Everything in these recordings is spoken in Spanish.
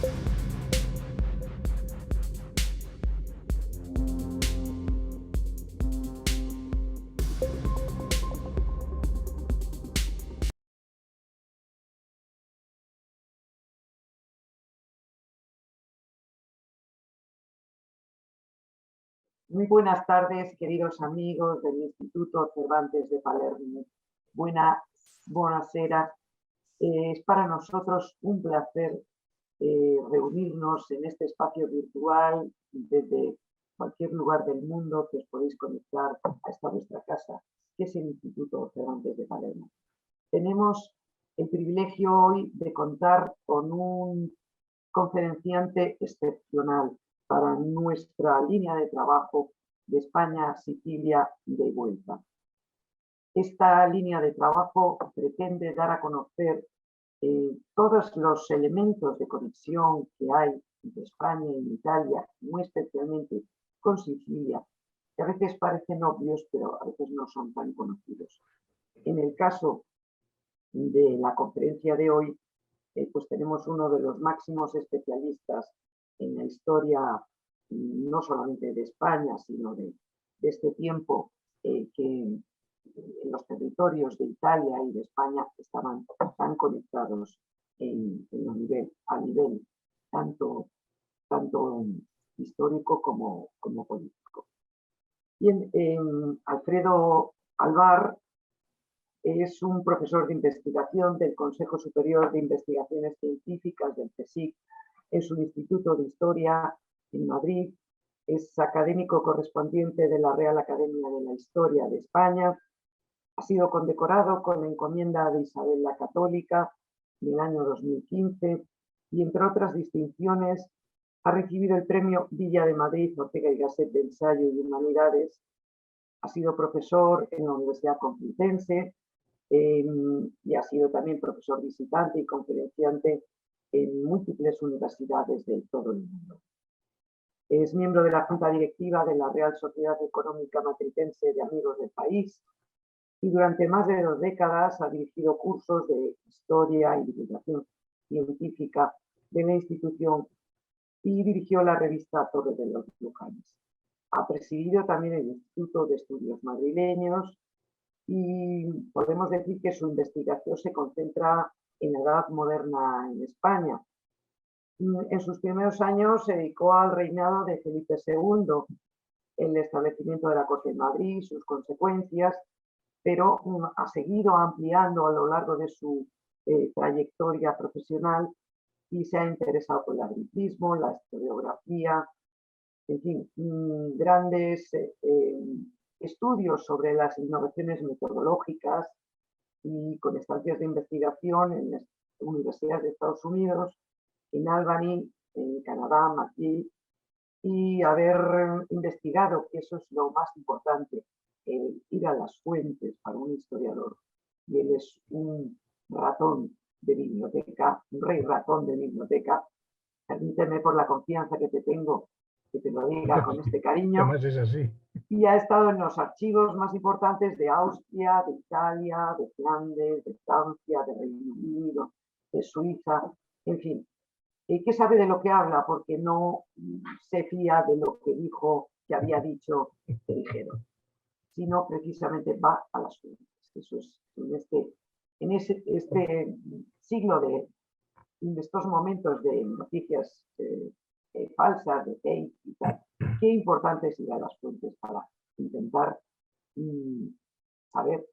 Muy buenas tardes, queridos amigos del Instituto Cervantes de Palermo. Buonasera. Es para nosotros un placer reunirnos en este espacio virtual desde cualquier lugar del mundo que os podéis conectar a esta vuestra casa, que es el Instituto Cervantes de Palermo. Tenemos el privilegio hoy de contar con un conferenciante excepcional para nuestra línea de trabajo de España, Sicilia, de vuelta. Esta línea de trabajo pretende dar a conocer todos los elementos de conexión que hay entre España y Italia, muy especialmente con Sicilia, que a veces parecen obvios, pero a veces no son tan conocidos. En el caso de la conferencia de hoy, pues tenemos uno de los máximos especialistas en la historia, no solamente de España, sino de este tiempo que en los territorios de Italia y de España estaban tan conectados a nivel tanto histórico como político. Bien, Alfredo Alvar es un profesor de investigación del Consejo Superior de Investigaciones Científicas del CSIC en su Instituto de Historia en Madrid. Es académico correspondiente de la Real Academia de la Historia de España. Ha sido condecorado con la encomienda de Isabel la Católica en el año 2015 y, entre otras distinciones, ha recibido el premio Villa de Madrid, Ortega y Gasset de Ensayo y Humanidades. Ha sido profesor en la Universidad Complutense, y ha sido también profesor visitante y conferenciante en múltiples universidades de todo el mundo. Es miembro de la Junta Directiva de la Real Sociedad Económica Matritense de Amigos del País y durante más de 2 décadas ha dirigido cursos de historia y divulgación científica de la institución y dirigió la revista Torre de los Lucanes. Ha presidido también el Instituto de Estudios Madrileños y podemos decir que su investigación se concentra en la Edad Moderna en España. En sus primeros años se dedicó al reinado de Felipe II, el establecimiento de la Corte de Madrid, sus consecuencias, pero ha seguido ampliando a lo largo de su trayectoria profesional y se ha interesado por el arbitrismo, la historiografía, en fin, grandes estudios sobre las innovaciones metodológicas y con estancias de investigación en las universidades de Estados Unidos, en Albany, en Canadá, McGill, y haber investigado, que eso es lo más importante, ir a las fuentes para un historiador. Y él es un ratón de biblioteca, un rey ratón de biblioteca. Permíteme, por la confianza que te tengo, que te lo diga con este cariño. Además es así. Y ha estado en los archivos más importantes de Austria, de Italia, de Flandes, de Francia, de Reino Unido, de Suiza, en fin. ¿Qué sabe de lo que habla? Porque no se fía de lo que dijo, que había dicho, que dijeron, sino precisamente va a las fuentes. Eso es en este siglo en estos momentos de noticias falsas, de hate y tal, qué importante es ir a las fuentes para intentar saber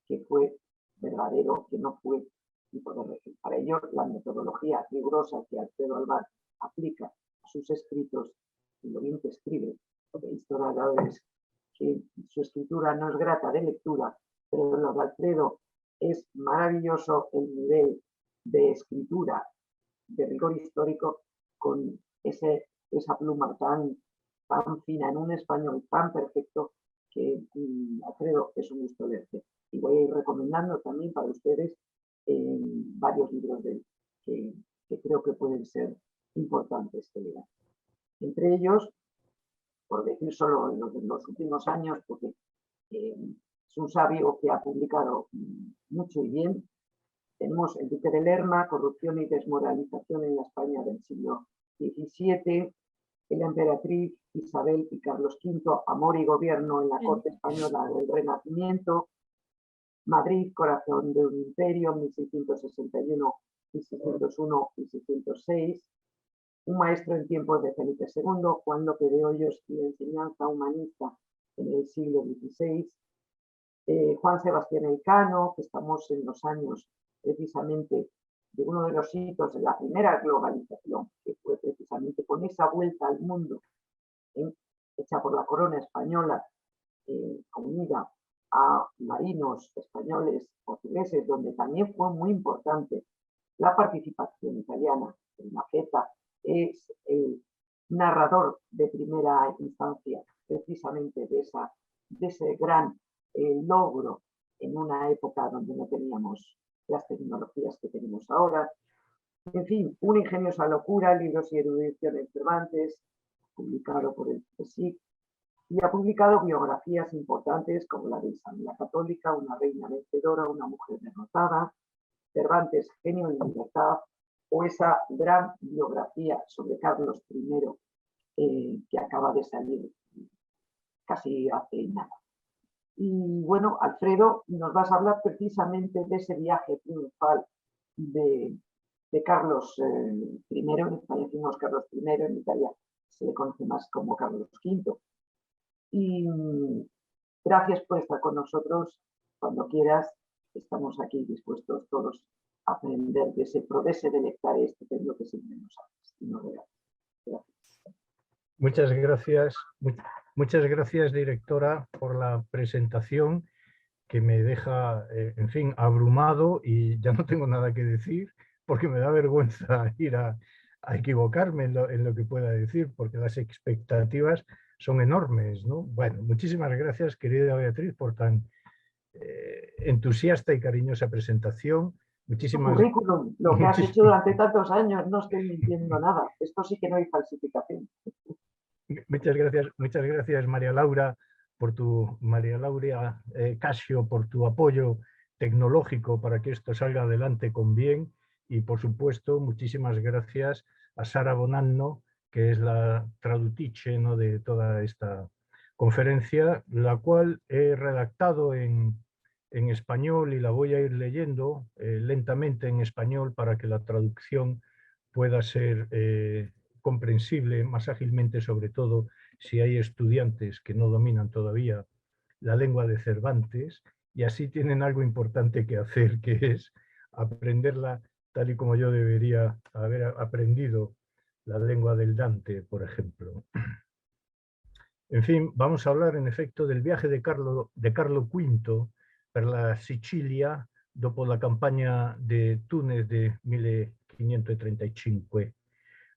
qué fue verdadero, qué no fue, y poder decir. Para ello, la metodología rigurosa que Alfredo Alvar aplica a sus escritos, y lo bien que escribe, porque hay historiadores que su escritura no es grata de lectura, pero lo de Alfredo es maravilloso el nivel de escritura, de rigor histórico, con esa pluma tan fina, en un español tan perfecto, que Alfredo es un gusto leerte. Y voy a ir recomendando también para ustedes varios libros de él que creo que pueden ser importantes que lean. Entre ellos, por decir solo en los últimos años, porque es un sabio que ha publicado mucho y bien, Tenemos el duque de Lerma, corrupción y desmoralización en la España del siglo XVII, la emperatriz Isabel y Carlos V, amor y gobierno en la corte española del Renacimiento, Madrid, corazón de un imperio, 1661, 1601 y 606, un maestro en tiempos de Felipe II, Juan López de Hoyos y la enseñanza humanista en el siglo XVI, Juan Sebastián Elcano, que estamos en los años precisamente de uno de los hitos de la primera globalización, que fue precisamente con esa vuelta al mundo hecha por la corona española, unida a marinos españoles, portugueses, donde también fue muy importante la participación italiana. Maceta es el narrador de primera instancia precisamente de ese gran logro en una época donde no teníamos las tecnologías que tenemos ahora. En fin, una ingeniosa locura, libros y erudición en Cervantes, publicado por el CSIC, y ha publicado biografías importantes como la de Isabel la Católica, una reina vencedora, una mujer derrotada, Cervantes, genio y libertad, o esa gran biografía sobre Carlos I que acaba de salir casi hace nada. Y bueno, Alfredo, nos vas a hablar precisamente de ese viaje triunfal de Carlos I. En España decimos Carlos I, en Italia se le conoce más como Carlos V. Y gracias por estar con nosotros. Cuando quieras, estamos aquí dispuestos todos a aprender de ese progreso de lectar estupendo que siempre nos haces y nos regalas. Gracias. Muchas gracias, directora, por la presentación que me deja, en fin, abrumado y ya no tengo nada que decir porque me da vergüenza ir a equivocarme en lo que pueda decir porque las expectativas son enormes, ¿no? Bueno, muchísimas gracias, querida Beatriz, por tan entusiasta y cariñosa presentación. Muchísimas Tu currículum, lo que has hecho durante tantos años, no estoy mintiendo nada. Esto sí que no hay falsificación. Muchas gracias, María Laura Casio, por tu apoyo tecnológico para que esto salga adelante con bien. Y por supuesto, muchísimas gracias a Sara Bonanno, que es la traductrice, ¿no?, de toda esta conferencia, la cual he redactado en español y la voy a ir leyendo lentamente en español para que la traducción pueda ser comprensible más ágilmente, sobre todo si hay estudiantes que no dominan todavía la lengua de Cervantes y así tienen algo importante que hacer, que es aprenderla tal y como yo debería haber aprendido la lengua del Dante, por ejemplo. En fin, vamos a hablar en efecto del viaje de Carlo V per la Sicilia dopo la campagna de Túnez de 1535.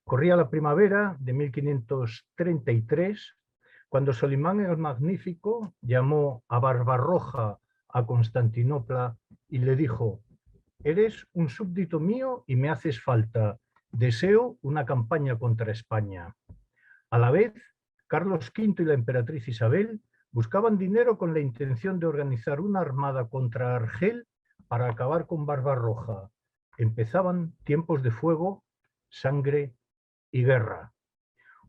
Corría la primavera de 1533, cuando Solimán el Magnífico llamó a Barbarroja a Constantinopla y le dijo: «Eres un súbdito mío y me haces falta. Deseo una campaña contra España». A la vez, Carlos V y la emperatriz Isabel buscaban dinero con la intención de organizar una armada contra Argel para acabar con Barbarroja. Empezaban tiempos de fuego, sangre y guerra.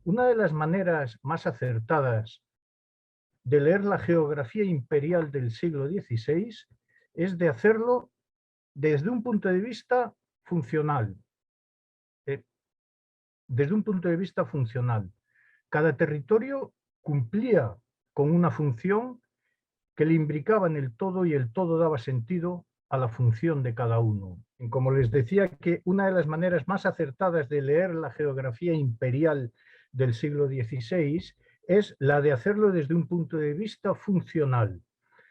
Una de las maneras más acertadas de leer la geografía imperial del siglo XVI es de hacerlo desde un punto de vista funcional. Cada territorio cumplía con una función que le imbricaba en el todo y el todo daba sentido a la función de cada uno. Y como les decía, que una de las maneras más acertadas de leer la geografía imperial del siglo XVI es la de hacerlo desde un punto de vista funcional.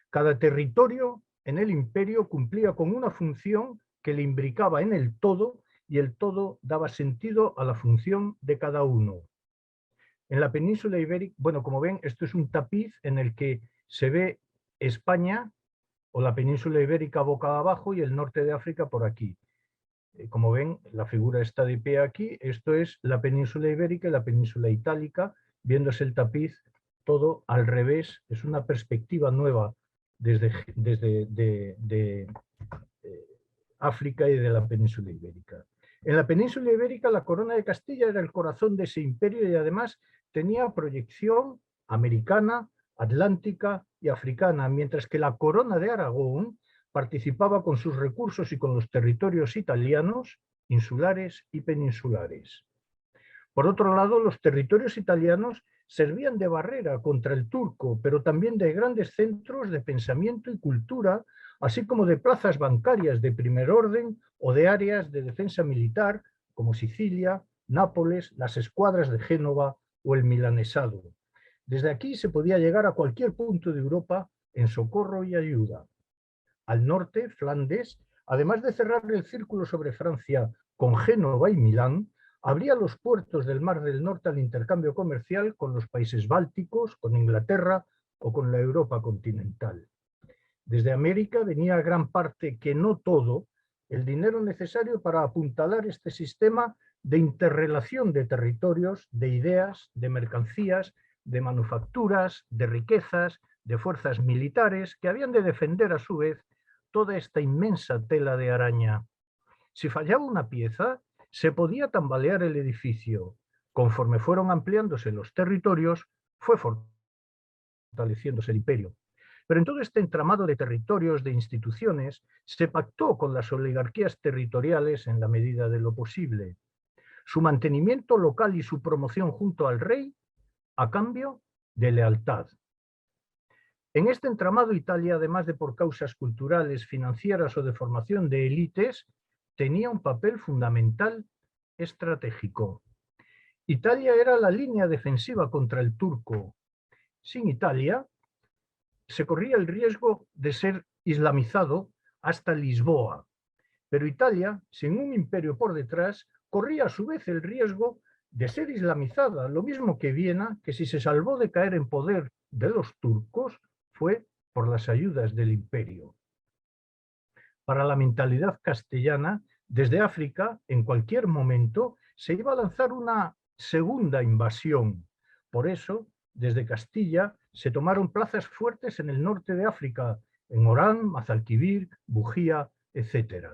Cada territorio en el imperio cumplía con una función que le imbricaba en el todo y el todo daba sentido a la función de cada uno. En la península ibérica, bueno, como ven, esto es un tapiz en el que se ve España o la península ibérica boca abajo y el norte de África por aquí. Como ven, la figura está de pie aquí. Esto es la península ibérica y la península itálica, viéndose el tapiz todo al revés. Es una perspectiva nueva África y de la península ibérica. En la península ibérica la corona de Castilla era el corazón de ese imperio y además tenía proyección americana, atlántica y africana, mientras que la corona de Aragón participaba con sus recursos y con los territorios italianos, insulares y peninsulares. Por otro lado, los territorios italianos servían de barrera contra el turco, pero también de grandes centros de pensamiento y cultura, así como de plazas bancarias de primer orden o de áreas de defensa militar, como Sicilia, Nápoles, las escuadras de Génova o el milanesado. Desde aquí se podía llegar a cualquier punto de Europa en socorro y ayuda. Al norte, Flandes, además de cerrar el círculo sobre Francia con Génova y Milán, abría los puertos del Mar del Norte al intercambio comercial con los países bálticos, con Inglaterra o con la Europa continental. Desde América venía gran parte, que no todo, el dinero necesario para apuntalar este sistema de interrelación de territorios, de ideas, de mercancías, de manufacturas, de riquezas, de fuerzas militares que habían de defender a su vez toda esta inmensa tela de araña. Si fallaba una pieza, se podía tambalear el edificio. Conforme fueron ampliándose los territorios, fue fortaleciéndose el imperio. Pero en todo este entramado de territorios, de instituciones, se pactó con las oligarquías territoriales en la medida de lo posible. Su mantenimiento local y su promoción junto al rey a cambio de lealtad. En este entramado Italia, además de por causas culturales, financieras o de formación de élites, tenía un papel fundamental estratégico. Italia era la línea defensiva contra el turco. Sin Italia, se corría el riesgo de ser islamizado hasta Lisboa. Pero Italia, sin un imperio por detrás, corría a su vez el riesgo de ser islamizada, lo mismo que Viena, que si se salvó de caer en poder de los turcos, fue por las ayudas del imperio. Para la mentalidad castellana, desde África, en cualquier momento, se iba a lanzar una segunda invasión. Por eso, desde Castilla, se tomaron plazas fuertes en el norte de África, en Orán, Mazalquivir, Bujía, etc.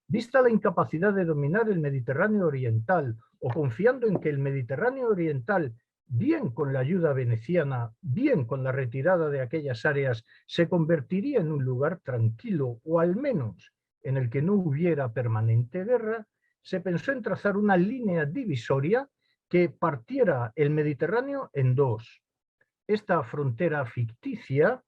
Vista la incapacidad de dominar el Mediterráneo oriental, o confiando en que el Mediterráneo oriental, bien con la ayuda veneciana, bien con la retirada de aquellas áreas, se convertiría en un lugar tranquilo, o al menos en el que no hubiera permanente guerra, se pensó en trazar una línea divisoria que partiera el Mediterráneo en dos. Esta frontera ficticia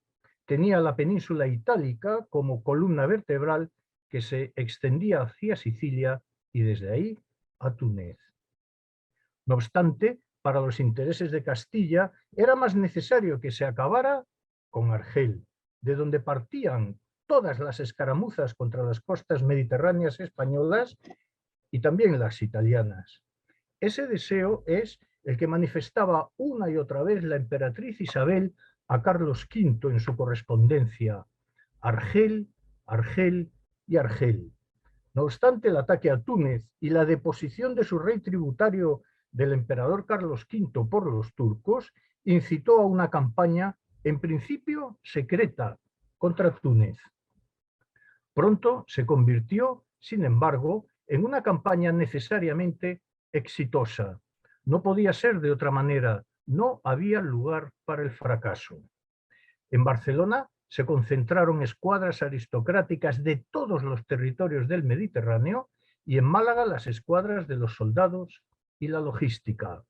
tenía la península itálica como columna vertebral que se extendía hacia Sicilia y desde ahí a Túnez. No obstante, para los intereses de Castilla era más necesario que se acabara con Argel, de donde partían todas las escaramuzas contra las costas mediterráneas españolas y también las italianas. Ese deseo es el que manifestaba una y otra vez la emperatriz Isabel a Carlos V en su correspondencia: Argel, Argel y Argel. No obstante, el ataque a Túnez y la deposición de su rey tributario del emperador Carlos V por los turcos incitó a una campaña, en principio secreta, contra Túnez. Pronto se convirtió, sin embargo, en una campaña necesariamente exitosa. No podía ser de otra manera, no había lugar para el fracaso. En Barcelona se concentraron escuadras aristocráticas de todos los territorios del Mediterráneo y en Málaga las escuadras de los soldados y la logística.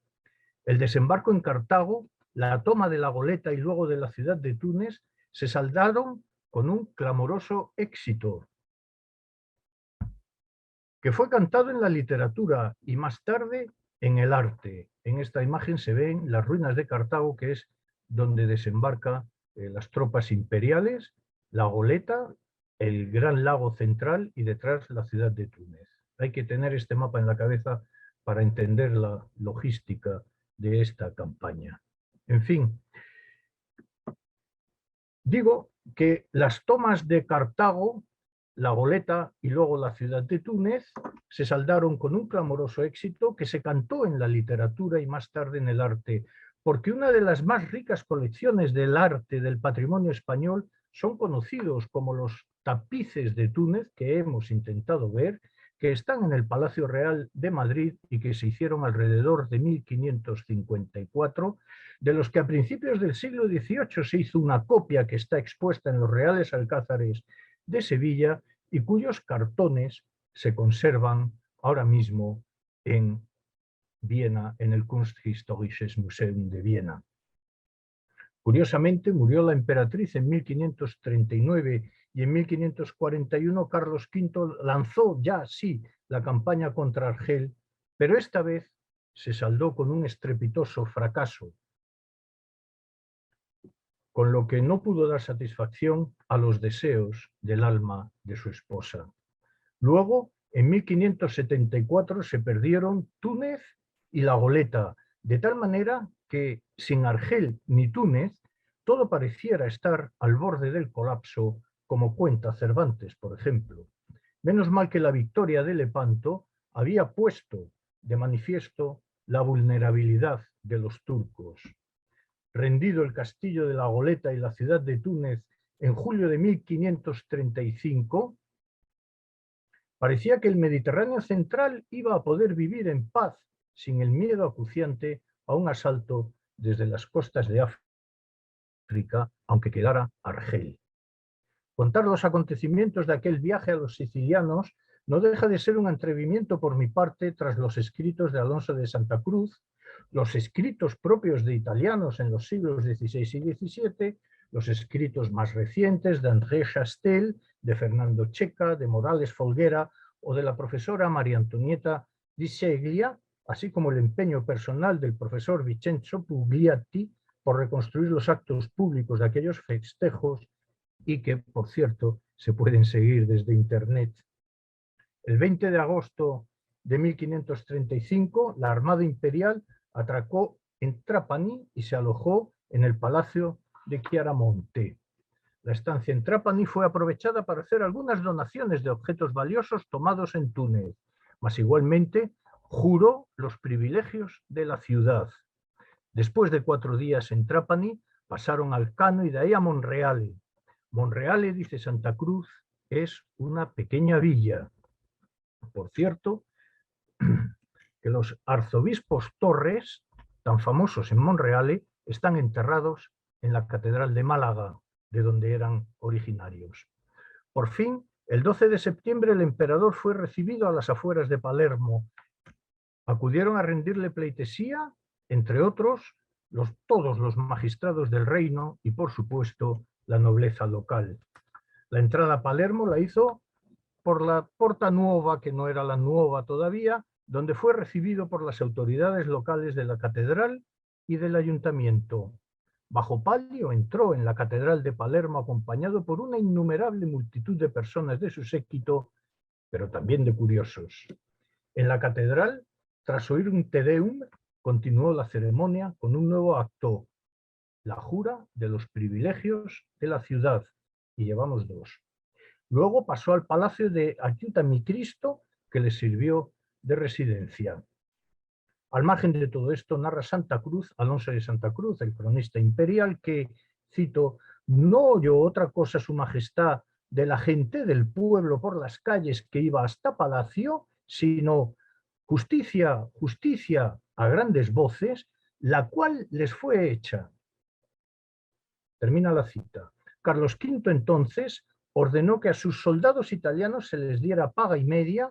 El desembarco en Cartago, la toma de la Goleta y luego de la ciudad de Túnez se saldaron con un clamoroso éxito, que fue cantado en la literatura y más tarde en el arte. En esta imagen se ven las ruinas de Cartago, que es donde desembarcan las tropas imperiales, la Goleta, el gran lago central y detrás la ciudad de Túnez. Hay que tener este mapa en la cabeza para entender la logística de esta campaña. En fin, digo que las tomas de Cartago, la Goleta y luego la ciudad de Túnez se saldaron con un clamoroso éxito que se cantó en la literatura y más tarde en el arte, porque una de las más ricas colecciones del arte del patrimonio español son conocidos como los tapices de Túnez que hemos intentado ver, que están en el Palacio Real de Madrid y que se hicieron alrededor de 1554, de los que a principios del siglo XVIII se hizo una copia que está expuesta en los Reales Alcázares de Sevilla y cuyos cartones se conservan ahora mismo en Viena, en el Kunsthistorisches Museum de Viena. Curiosamente, murió la emperatriz en 1539 y en 1541 Carlos V lanzó ya sí la campaña contra Argel, pero esta vez se saldó con un estrepitoso fracaso, con lo que no pudo dar satisfacción a los deseos del alma de su esposa. Luego, en 1574 se perdieron Túnez y La Goleta, de tal manera que sin Argel ni Túnez, todo pareciera estar al borde del colapso, como cuenta Cervantes, por ejemplo. Menos mal que la victoria de Lepanto había puesto de manifiesto la vulnerabilidad de los turcos. Rendido el castillo de La Goleta y la ciudad de Túnez en julio de 1535, parecía que el Mediterráneo central iba a poder vivir en paz sin el miedo acuciante a un asalto desde las costas de África, aunque quedara Argel. Contar los acontecimientos de aquel viaje a los sicilianos no deja de ser un atrevimiento por mi parte tras los escritos de Alonso de Santa Cruz, los escritos propios de italianos en los siglos XVI y XVII, los escritos más recientes de André Chastel, de Fernando Checa, de Morales Folguera o de la profesora María Antonieta Di Seglia, así como el empeño personal del profesor Vincenzo Pugliatti por reconstruir los actos públicos de aquellos festejos y que, por cierto, se pueden seguir desde Internet. El 20 de agosto de 1535, la Armada Imperial atracó en Trapani y se alojó en el Palacio de Chiaramonte. La estancia en Trapani fue aprovechada para hacer algunas donaciones de objetos valiosos tomados en Túnez, mas igualmente juró los privilegios de la ciudad. Después de 4 días en Trapani, pasaron al Cano y de ahí a Monreale. Monreale, dice Santa Cruz, es una pequeña villa. Por cierto, que los arzobispos Torres, tan famosos en Monreale, están enterrados en la Catedral de Málaga, de donde eran originarios. Por fin, el 12 de septiembre, el emperador fue recibido a las afueras de Palermo. Acudieron a rendirle pleitesía, entre otros, todos los magistrados del reino y, por supuesto, la nobleza local. La entrada a Palermo la hizo por la Porta Nuova, que no era la Nuova todavía, donde fue recibido por las autoridades locales de la catedral y del ayuntamiento. Bajo palio entró en la catedral de Palermo acompañado por una innumerable multitud de personas de su séquito, pero también de curiosos. En la catedral, tras oír un Te Deum, continuó la ceremonia con un nuevo acto, la jura de los privilegios de la ciudad, y llevamos 2. Luego pasó al palacio de Aiuta mi Cristo, que le sirvió de residencia. Al margen de todo esto, narra Santa Cruz, Alonso de Santa Cruz, el cronista imperial, que, cito, no oyó otra cosa su majestad de la gente del pueblo por las calles que iba hasta palacio, sino justicia, justicia a grandes voces, la cual les fue hecha. Termina la cita. Carlos V entonces ordenó que a sus soldados italianos se les diera paga y media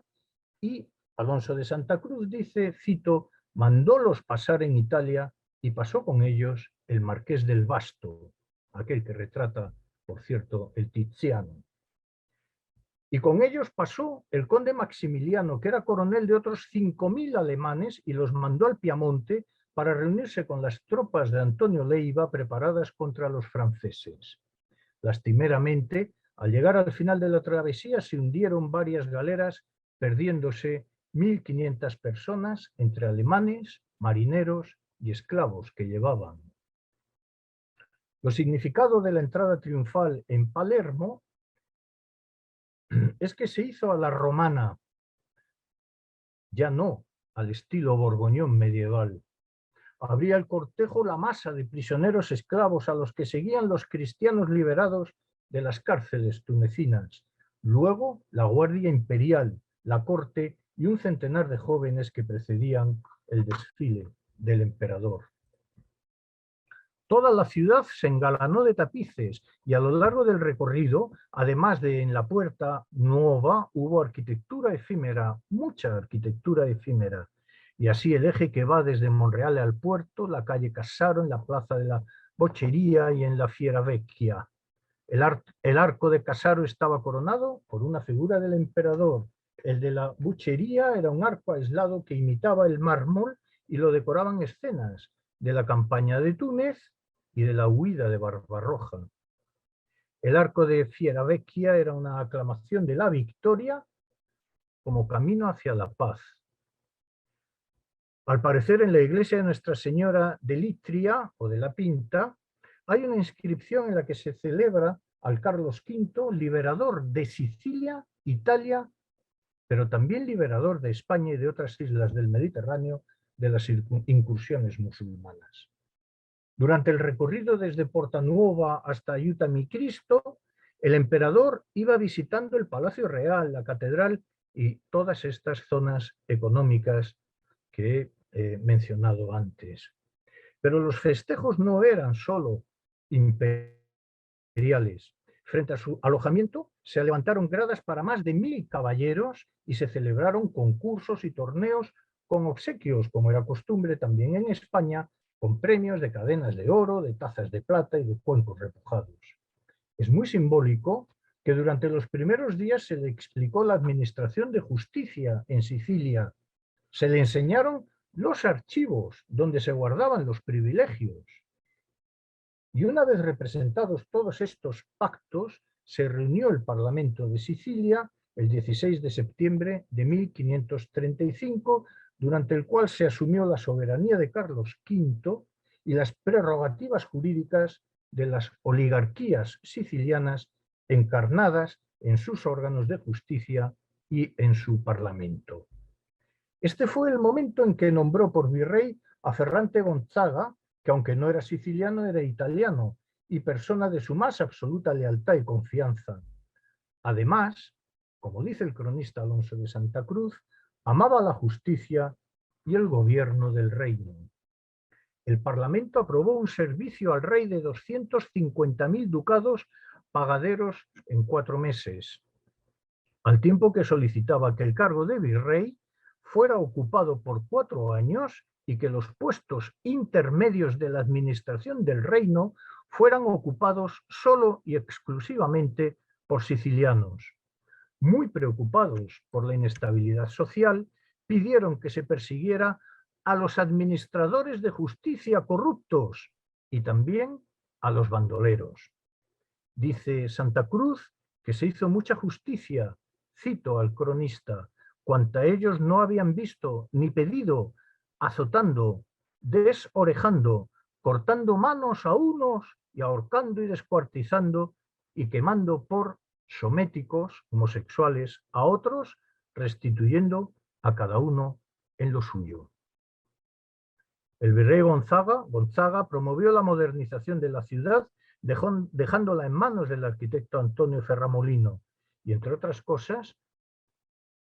y Alonso de Santa Cruz dice, cito, mandólos pasar en Italia y pasó con ellos el marqués del Vasto, aquel que retrata, por cierto, el Tiziano. Y con ellos pasó el conde Maximiliano, que era coronel de otros 5.000 alemanes y los mandó al Piamonte para reunirse con las tropas de Antonio Leiva preparadas contra los franceses. Lastimeramente, al llegar al final de la travesía se hundieron varias galeras, perdiéndose 1.500 personas entre alemanes, marineros y esclavos que llevaban. Lo significado de la entrada triunfal en Palermo es que se hizo a la romana, ya no al estilo borgoñón medieval. Abría el cortejo la masa de prisioneros esclavos a los que seguían los cristianos liberados de las cárceles tunecinas, luego la Guardia Imperial, la corte y un centenar de jóvenes que precedían el desfile del emperador. Toda la ciudad se engalanó de tapices y a lo largo del recorrido, además de en la Puerta Nuova, hubo arquitectura efímera, mucha arquitectura efímera. Y así el eje que va desde Monreale al puerto, la calle Casaro, en la plaza de la Bochería y en la Fieravecchia. El arco de Casaro estaba coronado por una figura del emperador. El de la Buchería era un arco aislado que imitaba el mármol y lo decoraban escenas de la campaña de Túnez y de la huida de Barbarroja. El arco de Fieravecchia era una aclamación de la victoria como camino hacia la paz. Al parecer, en la iglesia de Nuestra Señora de Litria o de la Pinta hay una inscripción en la que se celebra al Carlos V, liberador de Sicilia, Italia, pero también liberador de España y de otras islas del Mediterráneo de las incursiones musulmanas. Durante el recorrido desde Portanuova hasta Aiutami-Cristo, el emperador iba visitando el Palacio Real, la catedral y todas estas zonas económicas que he mencionado antes. Pero los festejos no eran solo imperiales. Frente a su alojamiento se levantaron gradas para más de 1000 caballeros y se celebraron concursos y torneos con obsequios, como era costumbre también en España, con premios de cadenas de oro, de tazas de plata y de cuencos repujados. Es muy simbólico que durante los primeros días se le explicó la administración de justicia en Sicilia. Se le enseñaron los archivos donde se guardaban los privilegios. Y una vez representados todos estos pactos, se reunió el Parlamento de Sicilia el 16 de septiembre de 1535, durante el cual se asumió la soberanía de Carlos V y las prerrogativas jurídicas de las oligarquías sicilianas encarnadas en sus órganos de justicia y en su parlamento. Este fue el momento en que nombró por virrey a Ferrante Gonzaga, que aunque no era siciliano, era italiano y persona de su más absoluta lealtad y confianza. Además, como dice el cronista Alonso de Santa Cruz, amaba la justicia y el gobierno del reino. El Parlamento aprobó un servicio al rey de 250.000 ducados pagaderos en 4 meses, al tiempo que solicitaba que el cargo de virrey fuera ocupado por 4 años y que los puestos intermedios de la administración del reino fueran ocupados solo y exclusivamente por sicilianos. Muy preocupados por la inestabilidad social, pidieron que se persiguiera a los administradores de justicia corruptos y también a los bandoleros. Dice Santa Cruz que se hizo mucha justicia, cito al cronista, cuanta ellos no habían visto ni pedido, azotando, desorejando, cortando manos a unos y ahorcando y descuartizando y quemando por sométicos, homosexuales, a otros, restituyendo a cada uno en lo suyo. El virrey Gonzaga promovió la modernización de la ciudad, dejándola en manos del arquitecto Antonio Ferramolino, y entre otras cosas,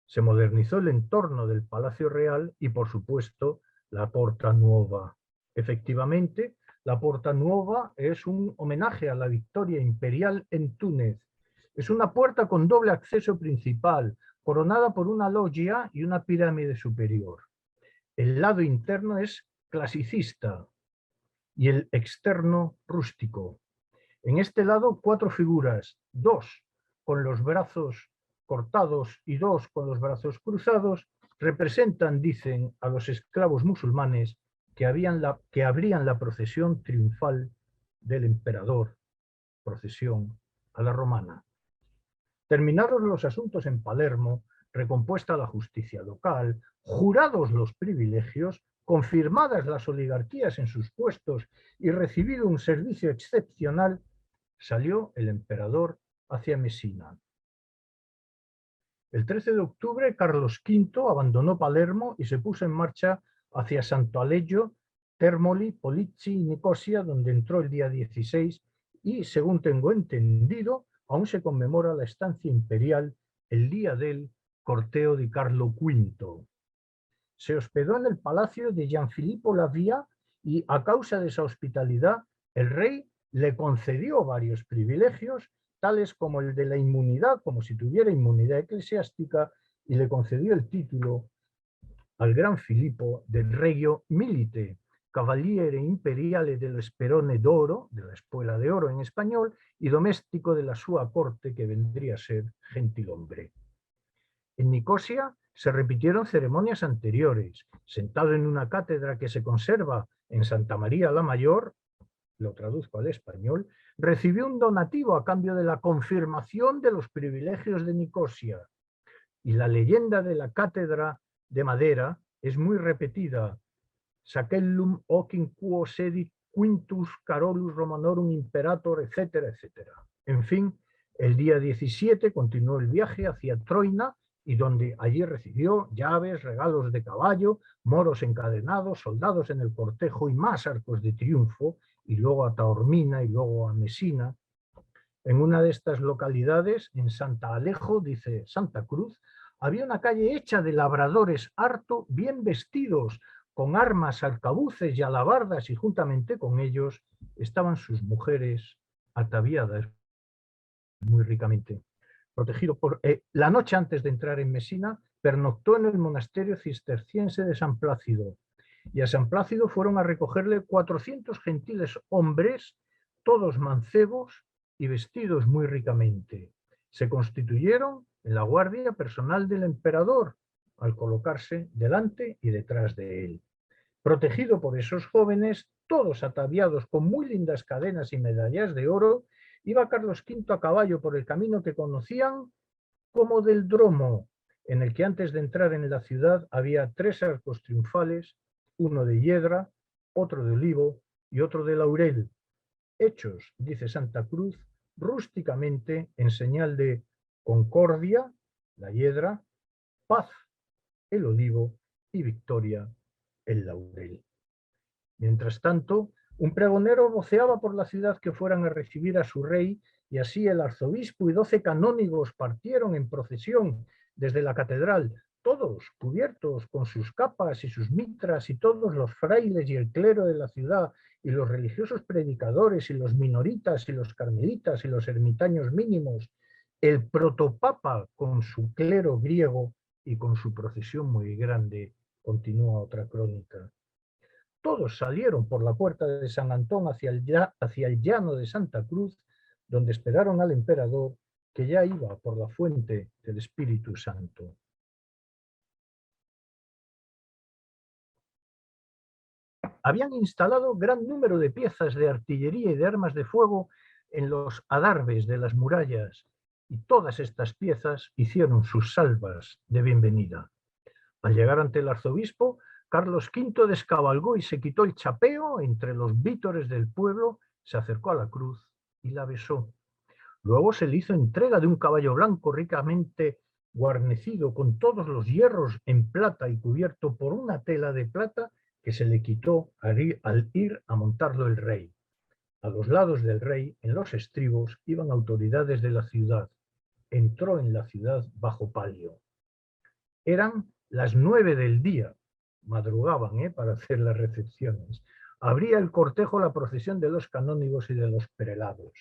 se modernizó el entorno del Palacio Real y, por supuesto, la Porta Nuova. Efectivamente, la Porta Nuova es un homenaje a la victoria imperial en Túnez. Es una puerta con doble acceso principal, coronada por una loggia y una pirámide superior. El lado interno es clasicista y el externo rústico. En este lado 4 figuras, 2 con los brazos cortados y 2 con los brazos cruzados, representan, dicen, a los esclavos musulmanes que abrían la procesión triunfal del emperador, procesión a la romana. Terminados los asuntos en Palermo, recompuesta la justicia local, jurados los privilegios, confirmadas las oligarquías en sus puestos y recibido un servicio excepcional, salió el emperador hacia Mesina. El 13 de octubre, Carlos V abandonó Palermo y se puso en marcha hacia Santo Aleggio, Termoli, Polizzi y Nicosia, donde entró el día 16 y, según tengo entendido, aún se conmemora la estancia imperial el día del corteo de Carlo V. Se hospedó en el palacio de Gianfilippo Lavia y, a causa de esa hospitalidad, el rey le concedió varios privilegios, tales como el de la inmunidad, como si tuviera inmunidad eclesiástica, y le concedió el título al gran Filippo del Regio Milite, Cavaliere Imperiale dello Sperone d'Oro, de la Espuela de Oro en español, y doméstico de la sua corte, que vendría a ser gentilhombre. En Nicosia se repitieron ceremonias anteriores. Sentado en una cátedra que se conserva en Santa María la Mayor, lo traduzco al español, recibió un donativo a cambio de la confirmación de los privilegios de Nicosia. Y la leyenda de la cátedra de madera es muy repetida. Sacellum ocin quo sedit Quintus Carolus Romanorum Imperator, etcétera, etcétera. En fin, el día 17 continuó el viaje hacia Troina, y donde allí recibió llaves, regalos de caballo, moros encadenados, soldados en el cortejo y más arcos de triunfo, y luego a Taormina y luego a Mesina. En una de estas localidades, en Santa Alejo, dice Santa Cruz, había una calle hecha de labradores harto bien vestidos, con armas, arcabuces y alabardas, y juntamente con ellos estaban sus mujeres ataviadas muy ricamente. Protegido por la noche antes de entrar en Mesina, pernoctó en el monasterio cisterciense de San Plácido, y a San Plácido fueron a recogerle 400 gentiles hombres, todos mancebos y vestidos muy ricamente. Se constituyeron en la guardia personal del emperador, al colocarse delante y detrás de él. Protegido por esos jóvenes, todos ataviados con muy lindas cadenas y medallas de oro, iba Carlos V a caballo por el camino que conocían como del Dromo, en el que antes de entrar en la ciudad había 3 arcos triunfales, uno de hiedra, otro de olivo y otro de laurel, hechos, dice Santa Cruz, rústicamente en señal de concordia, la hiedra, paz, el olivo, y victoria, el laurel. Mientras tanto, un pregonero voceaba por la ciudad que fueran a recibir a su rey, y así el arzobispo y 12 canónigos partieron en procesión desde la catedral, todos cubiertos con sus capas y sus mitras, y todos los frailes y el clero de la ciudad, y los religiosos predicadores, y los minoritas, y los carmelitas, y los ermitaños mínimos, el protopapa con su clero griego y con su procesión muy grande, continúa otra crónica. Todos salieron por la puerta de San Antón hacia el llano de Santa Cruz, donde esperaron al emperador, que ya iba por la fuente del Espíritu Santo. Habían instalado gran número de piezas de artillería y de armas de fuego en los adarves de las murallas, y todas estas piezas hicieron sus salvas de bienvenida. Al llegar ante el arzobispo, Carlos V descabalgó y se quitó el chapeo entre los vítores del pueblo, se acercó a la cruz y la besó. Luego se le hizo entrega de un caballo blanco ricamente guarnecido con todos los hierros en plata y cubierto por una tela de plata que se le quitó al ir a montarlo el rey. A los lados del rey, en los estribos, iban autoridades de la ciudad. Entró en la ciudad bajo palio. Eran las 9 del día, madrugaban para hacer las recepciones. Abría el cortejo la procesión de los canónigos y de los prelados.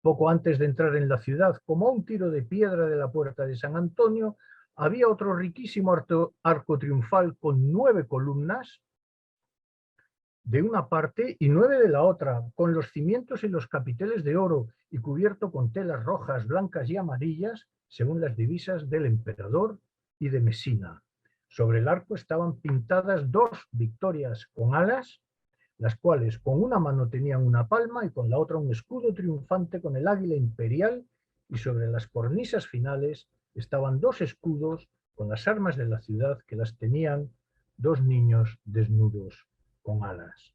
Poco antes de entrar en la ciudad, como a un tiro de piedra de la puerta de San Antonio, había otro riquísimo arco triunfal con 9 columnas de una parte y 9 de la otra, con los cimientos y los capiteles de oro y cubierto con telas rojas, blancas y amarillas, según las divisas del emperador y de Mesina. Sobre el arco estaban pintadas 2 victorias con alas, las cuales con una mano tenían una palma y con la otra un escudo triunfante con el águila imperial, y sobre las cornisas finales estaban 2 escudos con las armas de la ciudad, que las tenían 2 niños desnudos con alas.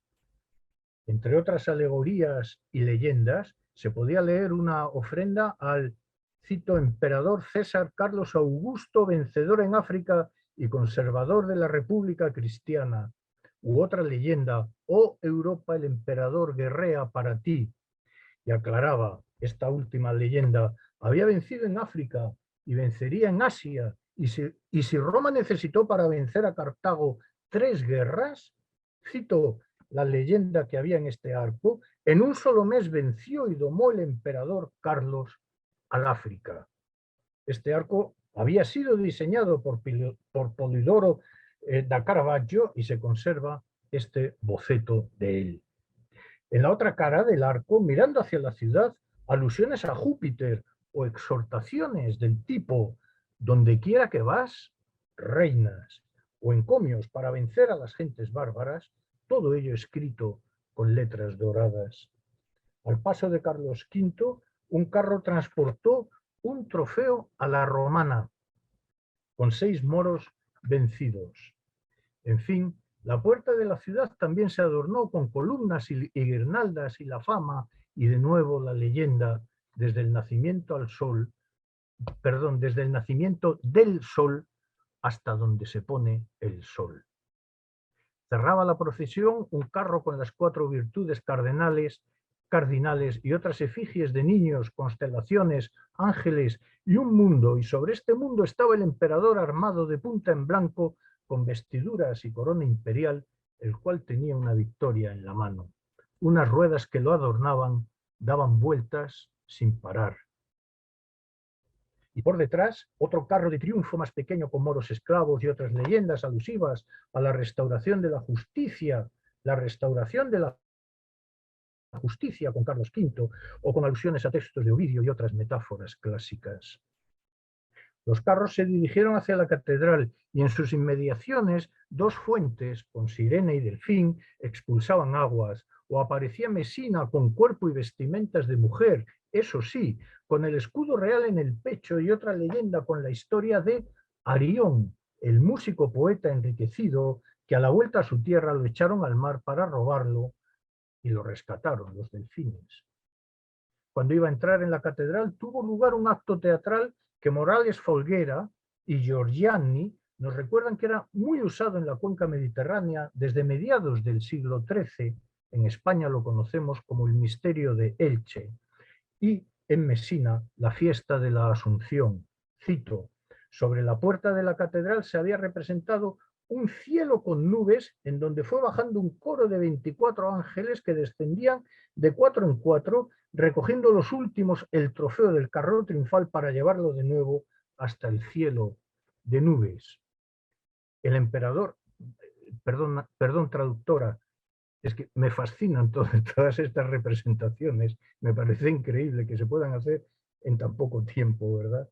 Entre otras alegorías y leyendas, se podía leer una ofrenda al, cito, emperador César Carlos Augusto, vencedor en África y conservador de la República Cristiana. U otra leyenda: oh Europa, el emperador guerrea para ti. y aclaraba esta última leyenda, había vencido en África y vencería en Asia, y si Roma necesitó para vencer a Cartago 3 guerras, cito la leyenda que había en este arco, en un solo mes venció y domó el emperador Carlos al África. Este arco había sido diseñado por Polidoro da Caravaggio y se conserva este boceto de él. En la otra cara del arco, mirando hacia la ciudad, alusiones a Júpiter o exhortaciones del tipo donde quiera que vas, reinas, o encomios para vencer a las gentes bárbaras, todo ello escrito con letras doradas. Al paso de Carlos V, un carro transportó un trofeo a la romana, con 6 moros vencidos. En fin, la puerta de la ciudad también se adornó con columnas y guirnaldas y la fama, y de nuevo la leyenda, desde el nacimiento al sol, perdón, desde el nacimiento del sol hasta donde se pone el sol. Cerraba la procesión un carro con las 4 virtudes cardinales y otras efigies de niños, constelaciones, ángeles y un mundo, y sobre este mundo estaba el emperador armado de punta en blanco, con vestiduras y corona imperial, el cual tenía una victoria en la mano. Unas ruedas que lo adornaban daban vueltas sin parar. Y por detrás, otro carro de triunfo más pequeño con moros esclavos y otras leyendas alusivas a la restauración de la justicia, con Carlos V, o con alusiones a textos de Ovidio y otras metáforas clásicas. Los carros se dirigieron hacia la catedral y en sus inmediaciones 2 fuentes, con sirena y delfín, expulsaban aguas, o aparecía Mesina con cuerpo y vestimentas de mujer, eso sí, con el escudo real en el pecho, y otra leyenda con la historia de Arión, el músico poeta enriquecido, que a la vuelta a su tierra lo echaron al mar para robarlo y lo rescataron los delfines. Cuando iba a entrar en la catedral tuvo lugar un acto teatral que Morales Folguera y Giorgiani nos recuerdan que era muy usado en la cuenca mediterránea desde mediados del siglo XIII. En España lo conocemos como el misterio de Elche, y en Mesina la fiesta de la Asunción. Cito: sobre la puerta de la catedral se había representado un cielo con nubes en donde fue bajando un coro de 24 ángeles que descendían de 4 en 4, recogiendo los últimos el trofeo del carro triunfal para llevarlo de nuevo hasta el cielo de nubes. El emperador, perdón traductora, es que me fascinan todas estas representaciones, me parece increíble que se puedan hacer en tan poco tiempo, ¿verdad?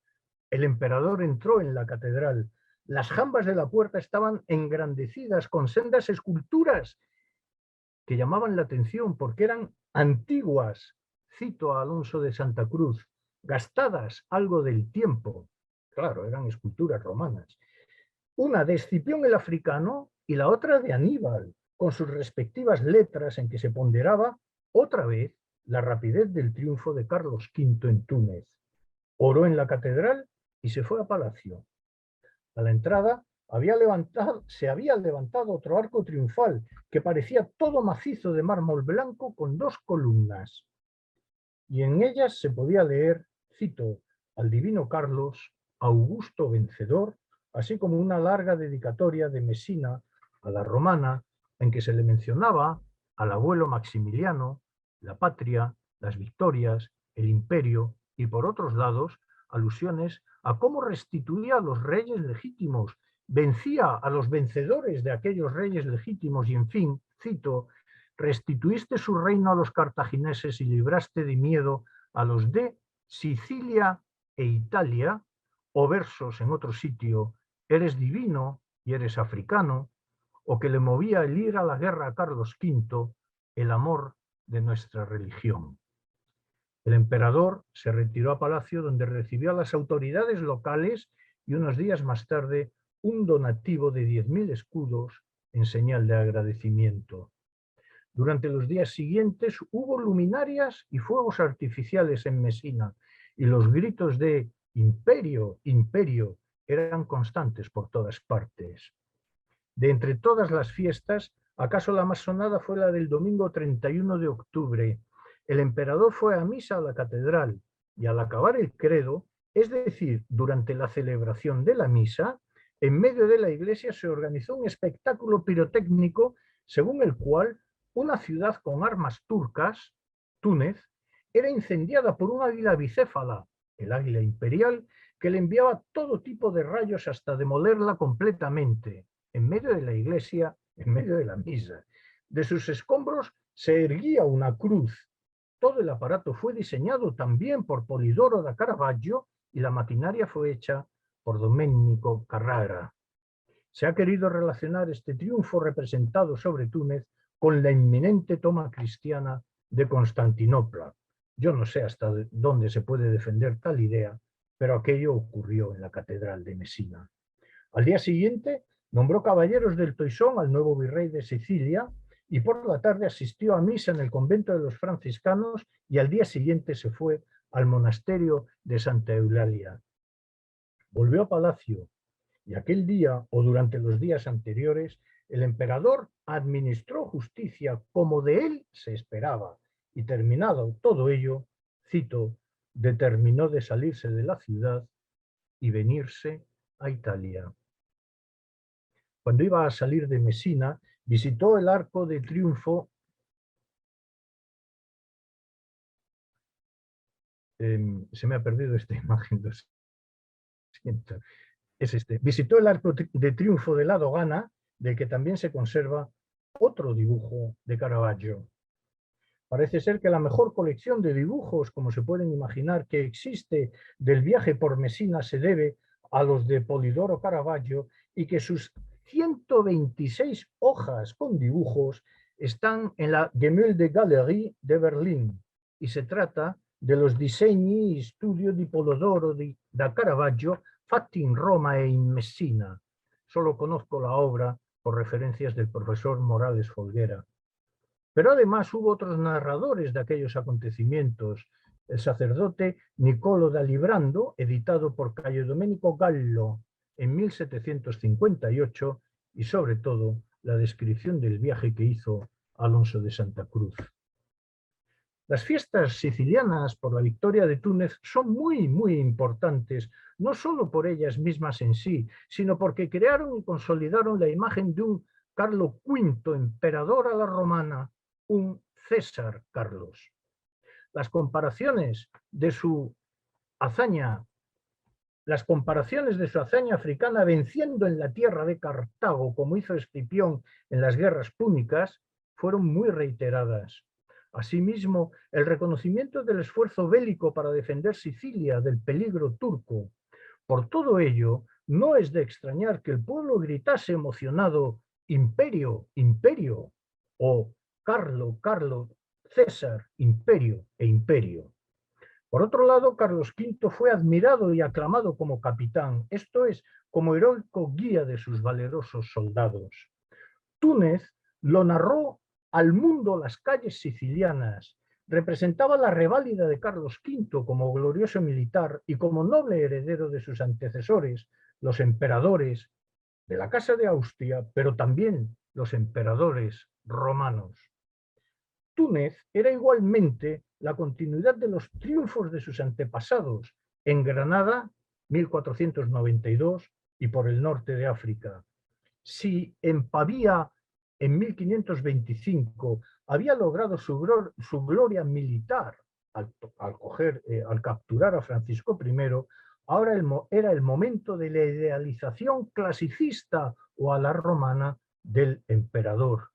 El emperador entró en la catedral. Las jambas de la puerta estaban engrandecidas con sendas esculturas que llamaban la atención porque eran antiguas, cito a Alonso de Santa Cruz, gastadas algo del tiempo. Claro, eran esculturas romanas. Una de Escipión el Africano y la otra de Aníbal, con sus respectivas letras en que se ponderaba otra vez la rapidez del triunfo de Carlos V en Túnez. Oró en la catedral y se fue a palacio. A la entrada se había levantado otro arco triunfal que parecía todo macizo de mármol blanco con 2 columnas. Y en ellas se podía leer, cito, al divino Carlos, augusto vencedor, así como una larga dedicatoria de Mesina a la romana en que se le mencionaba al abuelo Maximiliano, la patria, las victorias, el imperio y por otros lados alusiones a cómo restituía a los reyes legítimos, vencía a los vencedores de aquellos reyes legítimos y, en fin, cito, restituiste su reino a los cartagineses y libraste de miedo a los de Sicilia e Italia, o versos en otro sitio, eres divino y eres africano, o que le movía el ir a la guerra a Carlos V, el amor de nuestra religión. El emperador se retiró a palacio, donde recibió a las autoridades locales y unos días más tarde un donativo de 10.000 escudos en señal de agradecimiento. Durante los días siguientes hubo luminarias y fuegos artificiales en Mesina, y los gritos de «Imperio, imperio» eran constantes por todas partes. De entre todas las fiestas, acaso la más sonada fue la del domingo 31 de octubre, el emperador fue a misa a la catedral y al acabar el credo, es decir, durante la celebración de la misa, en medio de la iglesia se organizó un espectáculo pirotécnico según el cual una ciudad con armas turcas, Túnez, era incendiada por un águila bicéfala, el águila imperial, que le enviaba todo tipo de rayos hasta demolerla completamente, en medio de la iglesia, en medio de la misa. De sus escombros se erguía una cruz. Todo el aparato fue diseñado también por Polidoro da Caravaggio y la maquinaria fue hecha por Domenico Carrara. Se ha querido relacionar este triunfo representado sobre Túnez con la inminente toma cristiana de Constantinopla. Yo no sé hasta dónde se puede defender tal idea, pero aquello ocurrió en la Catedral de Mesina. Al día siguiente nombró caballeros del Toisón al nuevo virrey de Sicilia y por la tarde asistió a misa en el convento de los franciscanos y al día siguiente se fue al monasterio de Santa Eulalia. Volvió a palacio y aquel día o durante los días anteriores el emperador administró justicia como de él se esperaba y terminado todo ello, cito, determinó de salirse de la ciudad y venirse a Italia. Cuando iba a salir de Mesina, visitó el Arco de Triunfo. Se me ha perdido esta imagen, lo siento. Es este. Visitó el Arco de Triunfo de la Dogana, del que también se conserva otro dibujo de Caravaggio. Parece ser que la mejor colección de dibujos, como se pueden imaginar, que existe del viaje por Mesina se debe a los de Polidoro Caravaggio y que sus 126 hojas con dibujos están en la Gemäldegalerie de Berlín y se trata de los disegni e studio di Polidoro da Caravaggio fatti in Roma e in Messina. Solo conozco la obra por referencias del profesor Morales Folguera. Pero además hubo otros narradores de aquellos acontecimientos. El sacerdote Niccolò da Librando, editado por Cayo Domenico Gallo en 1758, y sobre todo la descripción del viaje que hizo Alonso de Santa Cruz. Las fiestas sicilianas por la victoria de Túnez son muy importantes, no solo por ellas mismas en sí, sino porque crearon y consolidaron la imagen de un Carlo V, emperador a la romana, un César Carlos. Las comparaciones de su hazaña africana venciendo en la tierra de Cartago, como hizo Escipión en las guerras púnicas, fueron muy reiteradas. Asimismo, el reconocimiento del esfuerzo bélico para defender Sicilia del peligro turco. Por todo ello, no es de extrañar que el pueblo gritase emocionado «Imperio, imperio» o «Carlo, Carlo, César, imperio e imperio». Por otro lado, Carlos V fue admirado y aclamado como capitán, esto es, como heroico guía de sus valerosos soldados. Túnez lo narró al mundo las calles sicilianas, representaba la reválida de Carlos V como glorioso militar y como noble heredero de sus antecesores, los emperadores de la Casa de Austria, pero también los emperadores romanos. Túnez era igualmente la continuidad de los triunfos de sus antepasados en Granada, 1492, y por el norte de África. Si en Pavía, en 1525, había logrado su gloria militar al capturar a Francisco I, ahora era el momento de la idealización clasicista o a la romana del emperador.